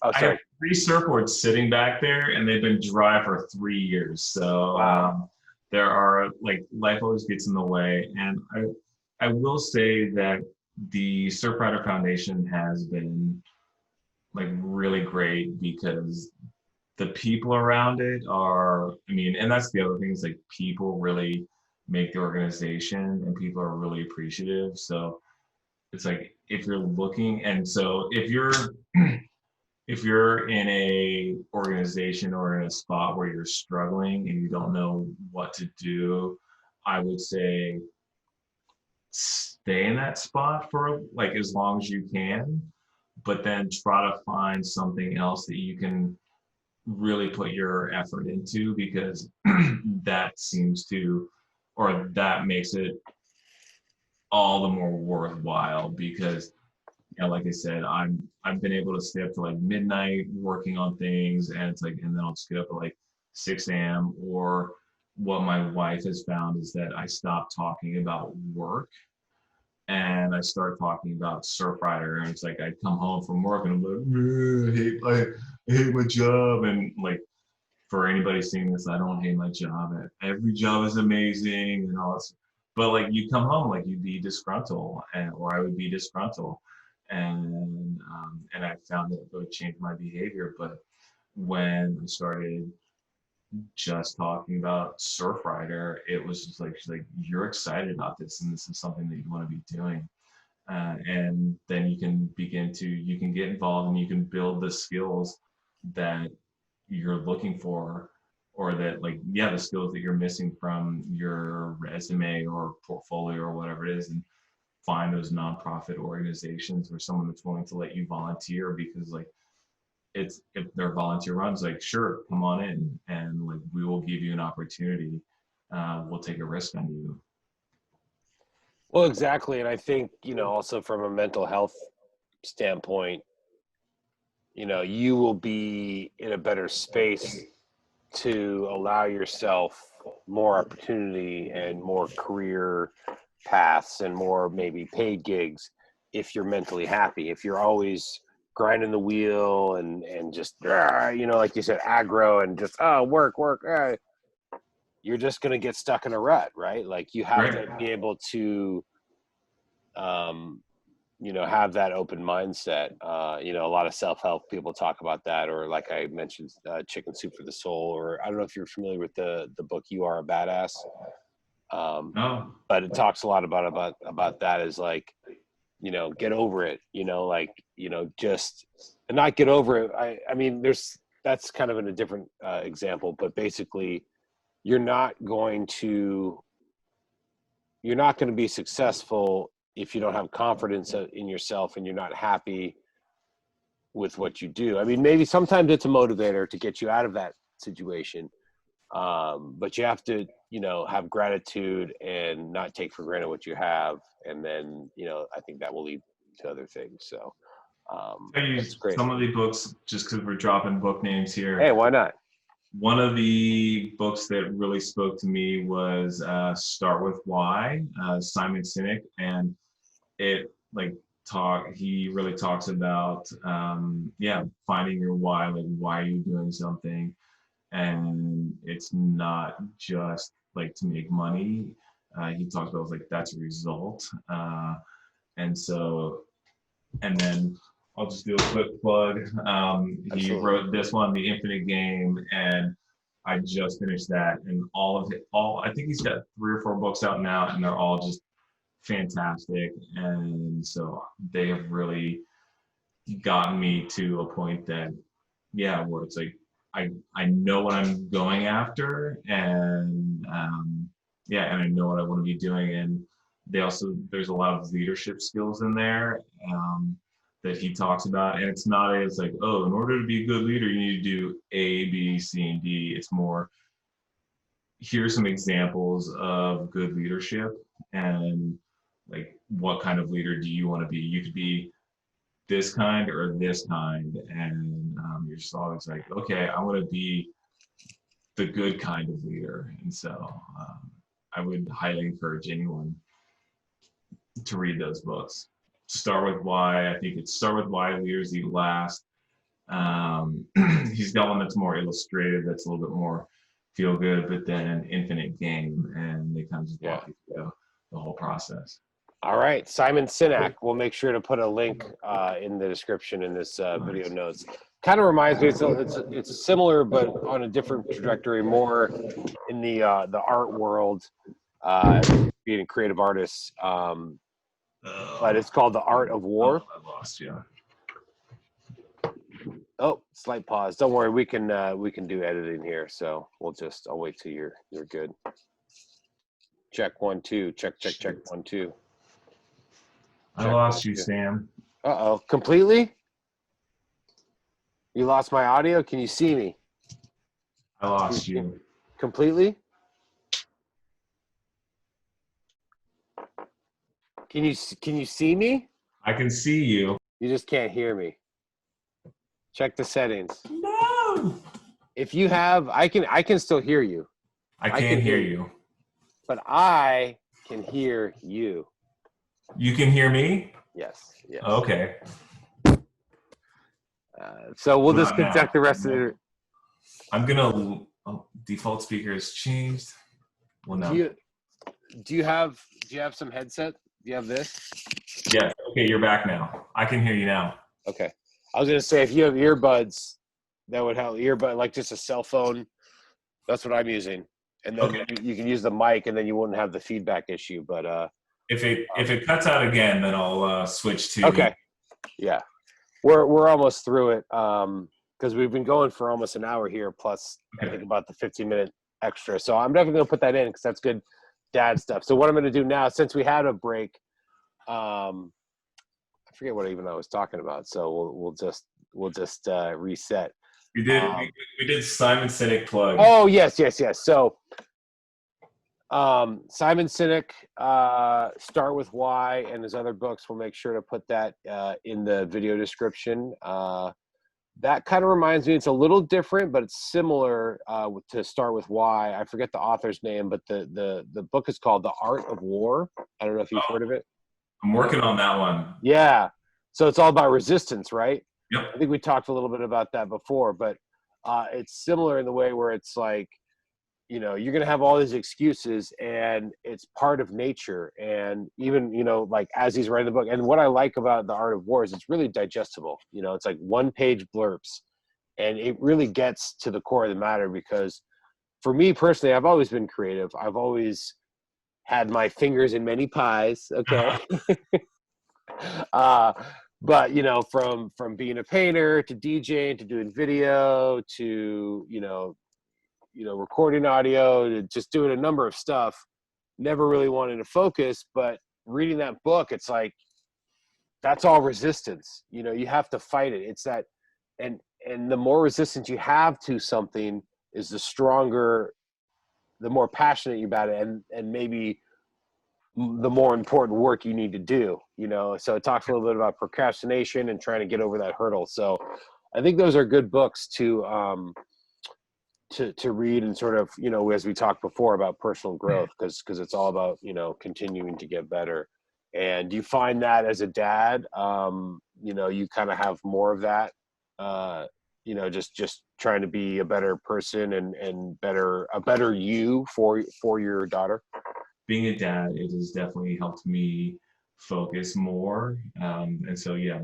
Oh, I have sorry. 3 surfboards sitting back there, and they've been dry for 3 years. So Wow. there are, like, life always gets in the way. And I will say that the Surfrider Foundation has been like really great because the people around it are, I mean, and that's the other thing is like people really make the organization and people are really appreciative. So it's like if you're looking, and so if you're in a organization or in a spot where you're struggling and you don't know what to do, I would say stay in that spot for like as long as you can, but then try to find something else that you can really put your effort into because that seems to, or that makes it all the more worthwhile because like I said, I've been able to stay up to like midnight working on things, and it's like, and then I'll just get up at like 6 a.m. Or what my wife has found is that I stop talking about work and I start talking about Surfrider, and it's like I come home from work and I'm like, I hate my job, and like for anybody seeing this, I don't hate my job. Every job is amazing and all this. But like you come home, like you'd be disgruntled, or I would be disgruntled, and I found that it would change my behavior. But when I started just talking about Surfrider, it was just like she's like, you're excited about this, and this is something that you want to be doing. And then you can get involved and you can build the skills that you're looking for, or that like the skills that you're missing from your resume or portfolio or whatever it is, and find those nonprofit organizations or someone that's willing to let you volunteer, because like it's, if they're volunteer runs, like sure, come on in and like we will give you an opportunity. We'll take a risk on you. Well, exactly. And I think, also from a mental health standpoint, you will be in a better space to allow yourself more opportunity and more career paths and more maybe paid gigs if you're mentally happy. If you're always grinding the wheel and just, like you said, aggro and just, work, you're just going to get stuck in a rut, right? Like you have Right. to be able to, have that open mindset. A lot of self-help people talk about that, or like I mentioned, Chicken Soup for the Soul, or I don't know if you're familiar with the book You Are a Badass. Oh, But it talks a lot about that, is like, get over it, just, and not get over it. I mean, that's kind of in a different example, but basically you're not going to be successful if you don't have confidence in yourself and you're not happy with what you do. I mean, maybe sometimes it's a motivator to get you out of that situation. But you have to, have gratitude and not take for granted what you have. And then, I think that will lead to other things. So I it's use great. some of the books just because we're dropping book names here. Hey, why not? One of the books that really spoke to me was Start With Why, Simon Sinek, and it like he really talks about finding your why, like why are you doing something, and it's not just like to make money. He talks about like that's a result, and so, and then I'll just do a quick plug. He Absolutely. wrote this one, The Infinite Game, and I just finished that. And I think he's got 3 or 4 books out now, and they're all just fantastic. And so they have really gotten me to a point that, where it's like I know what I'm going after, and and I know what I want to be doing. And there's a lot of leadership skills in there. That he talks about, and it's not as like, oh, in order to be a good leader you need to do A, B, C, and D. It's more, here's some examples of good leadership, and like what kind of leader do you want to be. You could be this kind or this kind, and you're just always like, okay, I want to be the good kind of leader. And so I would highly encourage anyone to read those books. Start With Why. I think it's Start With Why, Leaders Eat Last. He's got one that's more illustrated, that's a little bit more feel good, but then Infinite Game, and they kind of just walk you through the whole process. All right, Simon Sinek. We'll make sure to put a link in the description in this video notes. Kind of reminds me, it's similar, but on a different trajectory, more in the art world, being a creative artist. But it's called The Art of War. Oh, I lost you. Oh, slight pause. Don't worry, we can do editing here. So I'll wait till you're good. Check 1 2. Check 1 2. I lost you, Sam. Uh-oh, completely? You lost my audio? Can you see me? I lost you. Completely? Can you see me? I can see you. You just can't hear me. Check the settings. No. If you have, I can still hear you. I can't hear you. But I can hear you. You can hear me? Yes. Okay. So we'll just conduct the rest of the. I'm gonna. Oh, default speakers changed. Well, no. Do you have some headset? Do you have this? Yeah. Okay, you're back now. I can hear you now. Okay. I was gonna say if you have earbuds, that would help. Earbud, like just a cell phone. That's what I'm using, and then you can use the mic, and then you wouldn't have the feedback issue. But if it cuts out again, then I'll switch to. Okay. Yeah, we're almost through it because we've been going for almost an hour here, plus I think about the 15-minute extra. So I'm definitely gonna put that in because that's good dad stuff. So what I'm gonna do now, since we had a break, I forget what even I was talking about. So we'll just reset. We did Simon Sinek plug. Oh yes. So Simon Sinek, Start With Why, and his other books. We'll make sure to put that in the video description. That kind of reminds me, it's a little different, but it's similar to Start With Why. I forget the author's name, but the book is called The Art of War. I don't know if you've heard of it. I'm working on that one. Yeah. So it's all about resistance, right? Yep. I think we talked a little bit about that before, but it's similar in the way where it's like, you're going to have all these excuses and it's part of nature. And even, like as he's writing the book, and what I like about The Art of War is it's really digestible. It's like 1-page blurbs, and it really gets to the core of the matter because for me personally, I've always been creative. I've always had my fingers in many pies. Okay. But from being a painter to DJing to doing video to recording audio to just doing a number of stuff, never really wanted to focus. But reading that book, it's like that's all resistance. You have to fight it. It's that, and the more resistance you have to something is the stronger, the more passionate you're about it, and maybe the more important work you need to do, so it talks a little bit about procrastination and trying to get over that hurdle. So I think those are good books to read and sort of, as we talked before about personal growth, because it's all about, continuing to get better. And do you find that as a dad, you kind of have more of that, just trying to be a better person and a better you for your daughter? Being a dad, it has definitely helped me focus more. And so, yeah,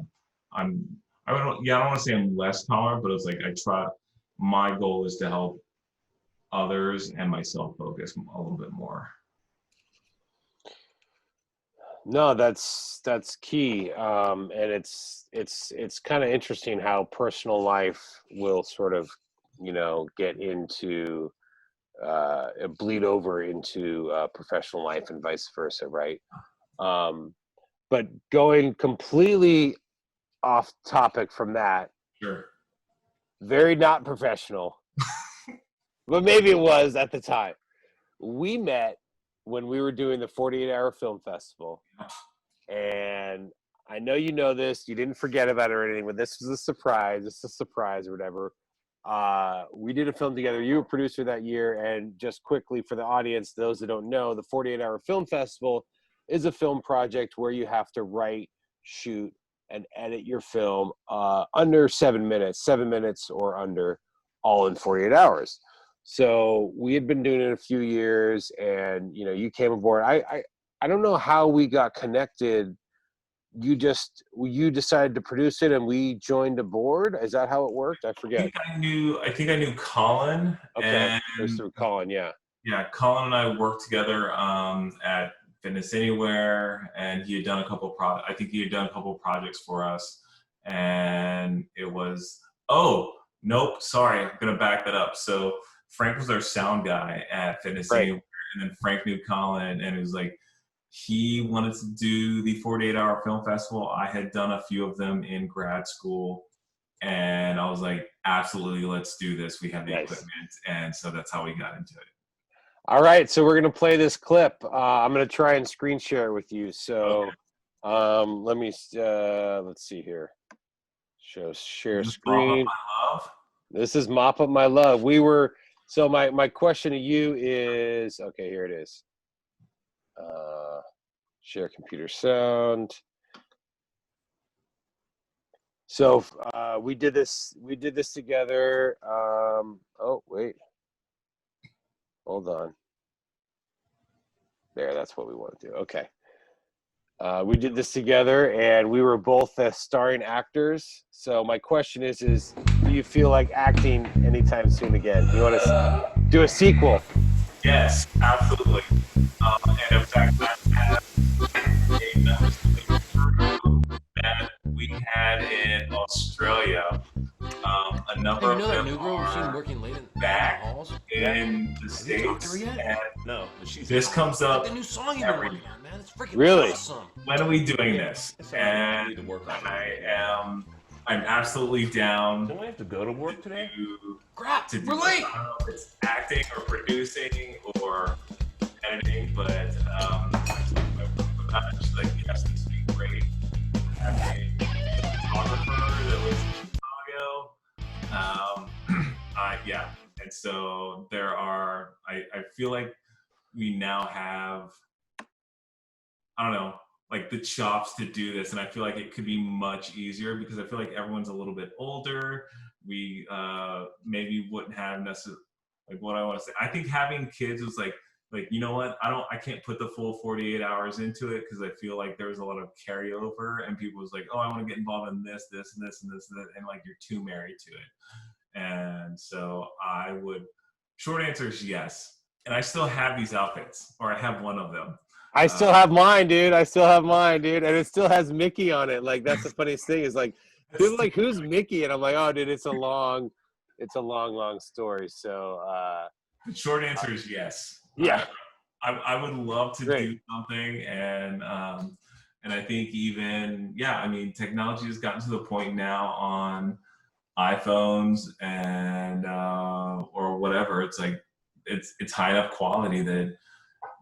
I don't want to say I'm less tolerant, but it's like my goal is to help others and myself focus a little bit more. No, that's key. And it's kind of interesting how personal life will sort of, get into, bleed over into professional life and vice versa, right? But going completely off topic from that, Sure. very not professional, but maybe it was at the time. We met when we were doing the 48-hour film festival, and I know you know this, you didn't forget about it or anything, but this was a surprise. It's a surprise or whatever. We did a film together. You were a producer that year, and just quickly for the audience, those that don't know, the 48-hour film festival is a film project where you have to write, shoot, and edit your film under 7 minutes or under, all in 48 hours. So we had been doing it a few years, and you came aboard. I don't know how we got connected. You decided to produce it and we joined aboard. Is that how it worked? I forget. I think I knew Colin. Okay. And It was through Colin. Yeah. yeah, Colin and I worked together at Fitness Anywhere, and he had done a couple I think he had done a couple projects for us, and it was, oh, nope, sorry, I'm gonna back that up. So Frank was our sound guy at Fitness Right. Anywhere, and then Frank knew Colin, and it was like he wanted to do the 48-hour film festival. I had done a few of them in grad school, and I was like, absolutely, let's do this. We have the equipment, and so that's how we got into it. All right, so we're gonna play this clip. I'm gonna try and screen share it with you. So, let me let's see here. Share screen. This is Mop Up My Love. So my question to you is, okay, here it is. Share computer sound. So we did this together. Oh wait. Hold on. There, that's what we want to do. Okay. We did this together, and we were both starring actors. So my question is do you feel like acting anytime soon again? You want to do a sequel? Yes, absolutely. And in fact, I have a member that we had in Australia. A number of them are back in the States. And no, this comes up the new song you've been every working on, man. It's freaking Really? awesome. when are we doing this? And need to work on I'm absolutely down Don't we have to go to work today? Crap, to do we're late. I don't know if it's acting or producing or editing, but like yes, this would be great. Having a photographer that was in Chicago. Yeah, and so there are. I feel like we now have. I don't know, like the chops to do this, and I feel like it could be much easier because I feel like everyone's a little bit older. We maybe wouldn't have necessarily like what I want to say. I think having kids was like you know what, I can't put the full 48 hours into it because I feel like there was a lot of carryover and people was like, oh, I want to get involved in this and this and this and this, and like you're too married to it. And so short answer is yes. And I still have these outfits, or I have one of them. I still have mine, dude. And it still has Mickey on it. Like, that's the funniest thing is like, people are like, who's Mickey? And I'm like, oh, dude, it's a long story. So, the short answer is yes. Yeah. I would love to do something, and I think even I mean, technology has gotten to the point now on iPhones and or whatever. It's like it's high enough quality that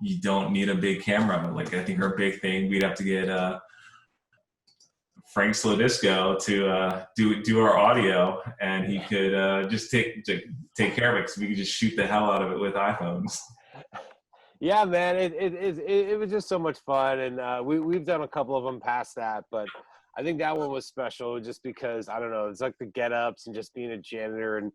you don't need a big camera. Like I think our big thing, we'd have to get Frank Slodisco to do our audio, and he could just take care of it because we could just shoot the hell out of it with iPhones. Yeah, man, it was just so much fun, and we've done a couple of them past that, but I think that one was special just because, I don't know, it's like the get-ups and just being a janitor and,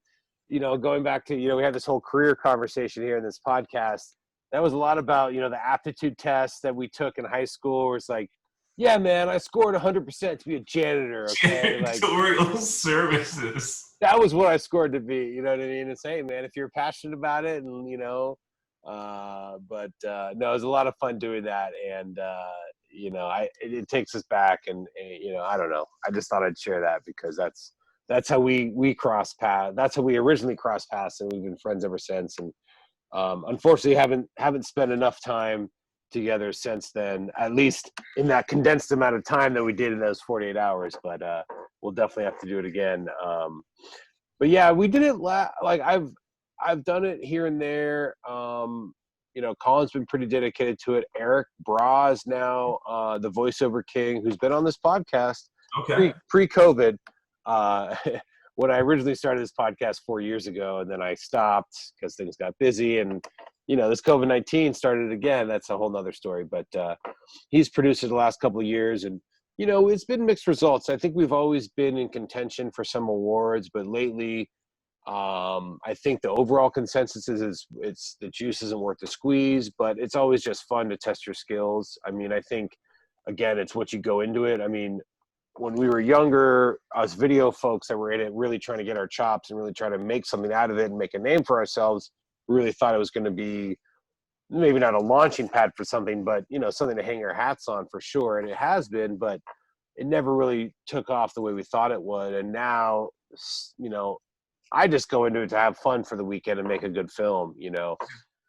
going back to, we had this whole career conversation here in this podcast. That was a lot about, the aptitude tests that we took in high school where it's like, yeah, man, I scored 100% to be a janitor, okay? Like, Janitorial services. That was what I scored to be, you know what I mean? It's, hey, man, if you're passionate about it and, no, it was a lot of fun doing that. And, it takes us back and, I don't know. I just thought I'd share that because that's how we crossed paths. That's how we originally crossed paths, and we've been friends ever since. And unfortunately haven't spent enough time together since then, at least in that condensed amount of time that we did in those 48 hours. But we'll definitely have to do it again. But yeah, we did it like I've done it here and there. Colin's been pretty dedicated to it. Eric Braz now, the voiceover king, who's been on this podcast pre-COVID. When I originally started this podcast 4 years ago, and then I stopped because things got busy, and this COVID-19 started again. That's a whole nother story. But he's produced it the last couple of years, and it's been mixed results. I think we've always been in contention for some awards, but lately I think the overall consensus is it's the juice isn't worth the squeeze, but it's always just fun to test your skills. I mean, I think again, it's what you go into it. I mean, when we were younger, us video folks that were in it, really trying to get our chops and really try to make something out of it and make a name for ourselves, we really thought it was going to be maybe not a launching pad for something, but something to hang our hats on for sure. And it has been, but it never really took off the way we thought it would. And now, I just go into it to have fun for the weekend and make a good film.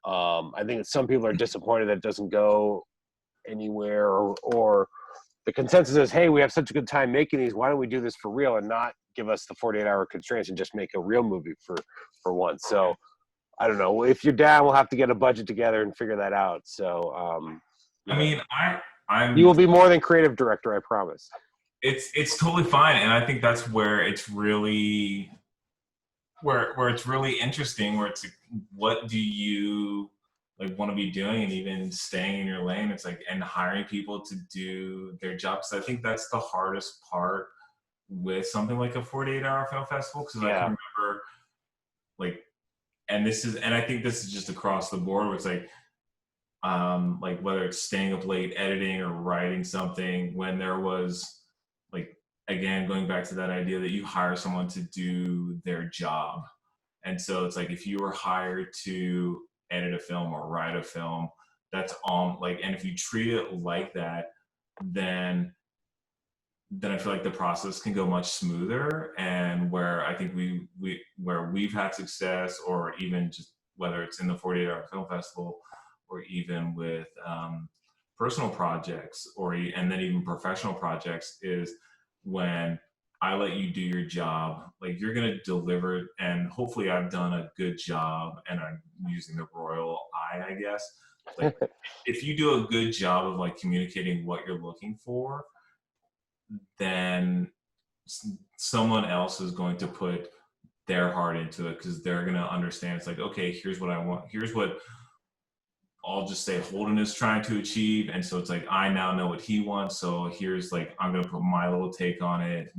I think some people are disappointed that it doesn't go anywhere, or the consensus is, hey, we have such a good time making these, why don't we do this for real and not give us the 48-hour constraints and just make a real movie for once. So I don't know, if you're down, we'll have to get a budget together and figure that out. So I mean, I'm you will be more than creative director, I promise. It's totally fine, and I think that's where it's really where it's really interesting, where it's like, what do you want to be doing, and even staying in your lane. It's like, and hiring people to do their jobs. I think that's the hardest part with something like a 48-hour film festival, because I can remember and I think this is just across the board, where it's like whether it's staying up late editing or writing something, when there was again, going back to that idea that you hire someone to do their job. And so it's like, if you were hired to edit a film or write a film, that's and if you treat it like that, then I feel like the process can go much smoother. And where I think where we've had success, or even just whether it's in the 48-hour film festival, or even with personal projects, and then even professional projects, is when I let you do your job, you're going to deliver, and hopefully I've done a good job, and I'm using the royal I guess. If you do a good job of communicating what you're looking for, then someone else is going to put their heart into it, because they're going to understand. It's okay, here's what I want. Here's what I'll just say Holden is trying to achieve. And so it's I now know what he wants. So here's I'm going to put my little take on it.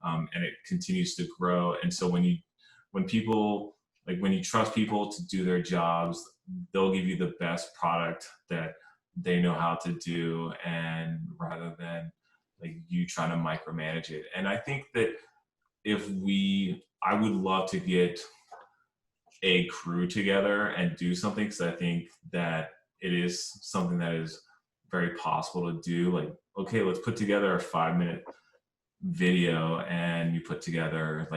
And it continues to grow. And so when people, when you trust people to do their jobs, they'll give you the best product that they know how to do, and rather than you trying to micromanage it. And I think that I would love to get a crew together and do something, because I think that it is something that is very possible to do. Okay, let's put together a 5-minute video, and you put together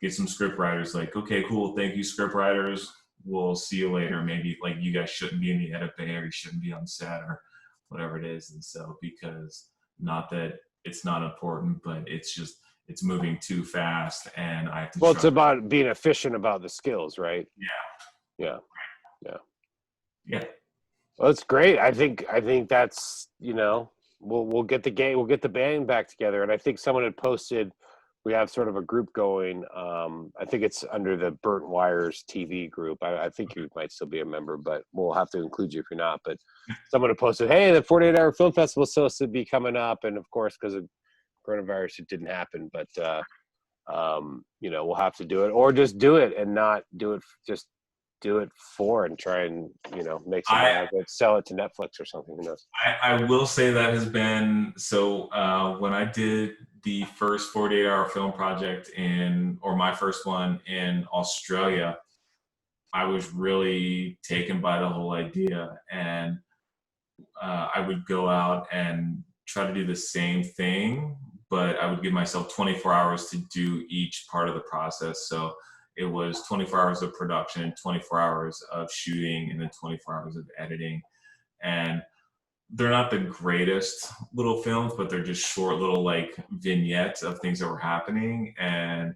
get some script writers, okay, cool, thank you, script writers, we'll see you later. Maybe you guys shouldn't be in the edit bay, or you shouldn't be on set, or whatever it is. And so, because not that it's not important, but it's just, it's moving too fast, and I have to. Well, it's about being efficient about the skills, right? Yeah. Well, that's great. I think that's we'll get the band back together, and I think someone had posted. We have sort of a group going. I think it's under the Burnt Wires TV group. I think you might still be a member, but we'll have to include you if you're not. But someone had posted, hey, the 48-hour film festival is supposed to be coming up, and of course, because of coronavirus, it didn't happen. But we'll have to do it, or just do it and not do it. Just do it for, and try and make something out of it, sell it to Netflix or something. Who knows? I will say that has been so. When I did the first 48-hour film project my first one in Australia, I was really taken by the whole idea, and I would go out and try to do the same thing, but I would give myself 24 hours to do each part of the process. So it was 24 hours of production, 24 hours of shooting, and then 24 hours of editing. And they're not the greatest little films, but they're just short little vignettes of things that were happening. And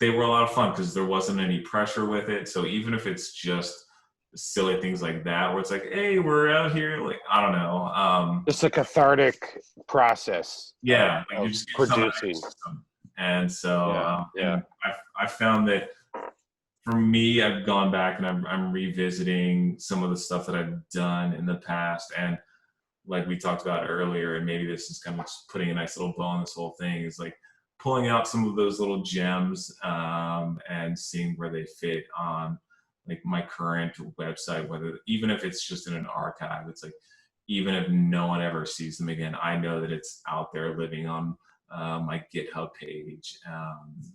they were a lot of fun because there wasn't any pressure with it. So even if it's just silly things like that, where it's hey, we're out here, I don't know. Just a cathartic process. Yeah, you just producing. And so and I found that for me, I've gone back and I'm revisiting some of the stuff that I've done in the past. And like we talked about earlier, and maybe this is kind of just putting a nice little bow on this whole thing, is pulling out some of those little gems and seeing where they fit on like my current website, whether even if it's just in an archive, it's like even if no one ever sees them again, I know that it's out there living on my GitHub page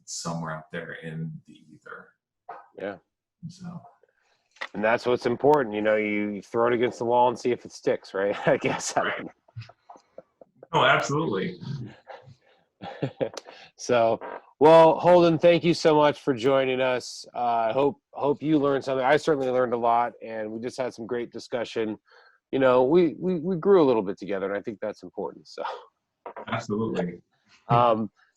somewhere out there in the ether. Yeah. So. And that's what's important. You know, you throw it against the wall and see if it sticks, right? I guess. Right. Oh, absolutely. So, well, Holden, thank you so much for joining us. I hope you learned something. I certainly learned a lot, and we just had some great discussion. You know, we grew a little bit together, and I think that's important. So, absolutely.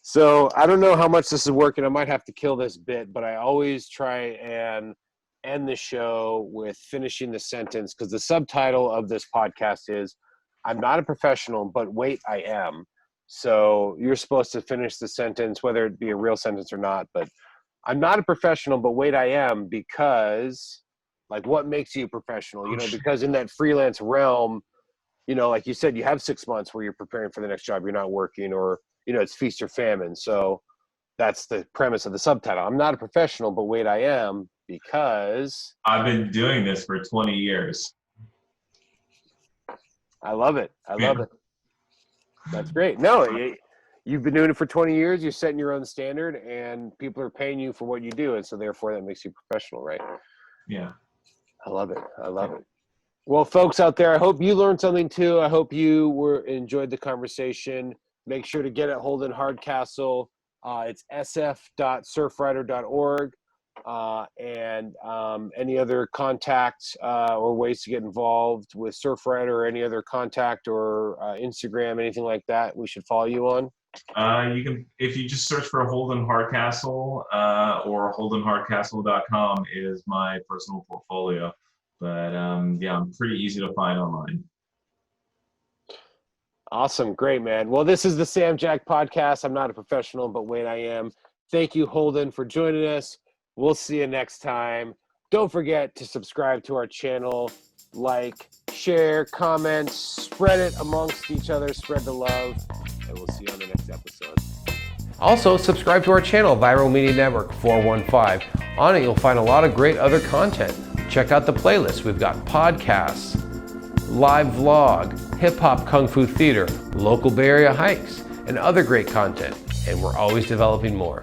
So I don't know how much this is working. I might have to kill this bit, but I always try and end the show with finishing the sentence, because the subtitle of this podcast is "I'm not a professional, but wait, I am." So you're supposed to finish the sentence, whether it be a real sentence or not, but I'm not a professional, but wait, I am, because, like, what makes you a professional? You know, because in that freelance realm, you know, like you said, you have 6 months where you're preparing for the next job, you're not working, or, you know, it's feast or famine. So that's the premise of the subtitle. I'm not a professional, but wait, I am, because I've been doing this for 20 years. I love it. I love it. That's great. No, you've been doing it for 20 years. You're setting your own standard, and people are paying you for what you do, and so therefore that makes you professional, right? Yeah. I love it. I love it. Well, folks out there, I hope you learned something too. I hope you enjoyed the conversation. Make sure to get at Holden Hardcastle. It's sf.surfrider.org. And any other contacts or ways to get involved with Surfrider, or any other contact or Instagram, anything like that we should follow you on? You can, if you just search for Holden Hardcastle, or holdenhardcastle.com is my personal portfolio. But yeah, I'm pretty easy to find online. Awesome. Great, man. Well, this is the Sam Jack podcast. I'm not a professional, but wait, I am. Thank you, Holden, for joining us. We'll see you next time. Don't forget to subscribe to our channel, like, share, comment, spread it amongst each other, spread the love, and we'll see you on the next episode. Also, subscribe to our channel, Viral Media Network 415. On it, you'll find a lot of great other content. Check out the playlist. We've got podcasts, live vlog, hip-hop kung fu theater, local Bay Area hikes, and other great content. And we're always developing more.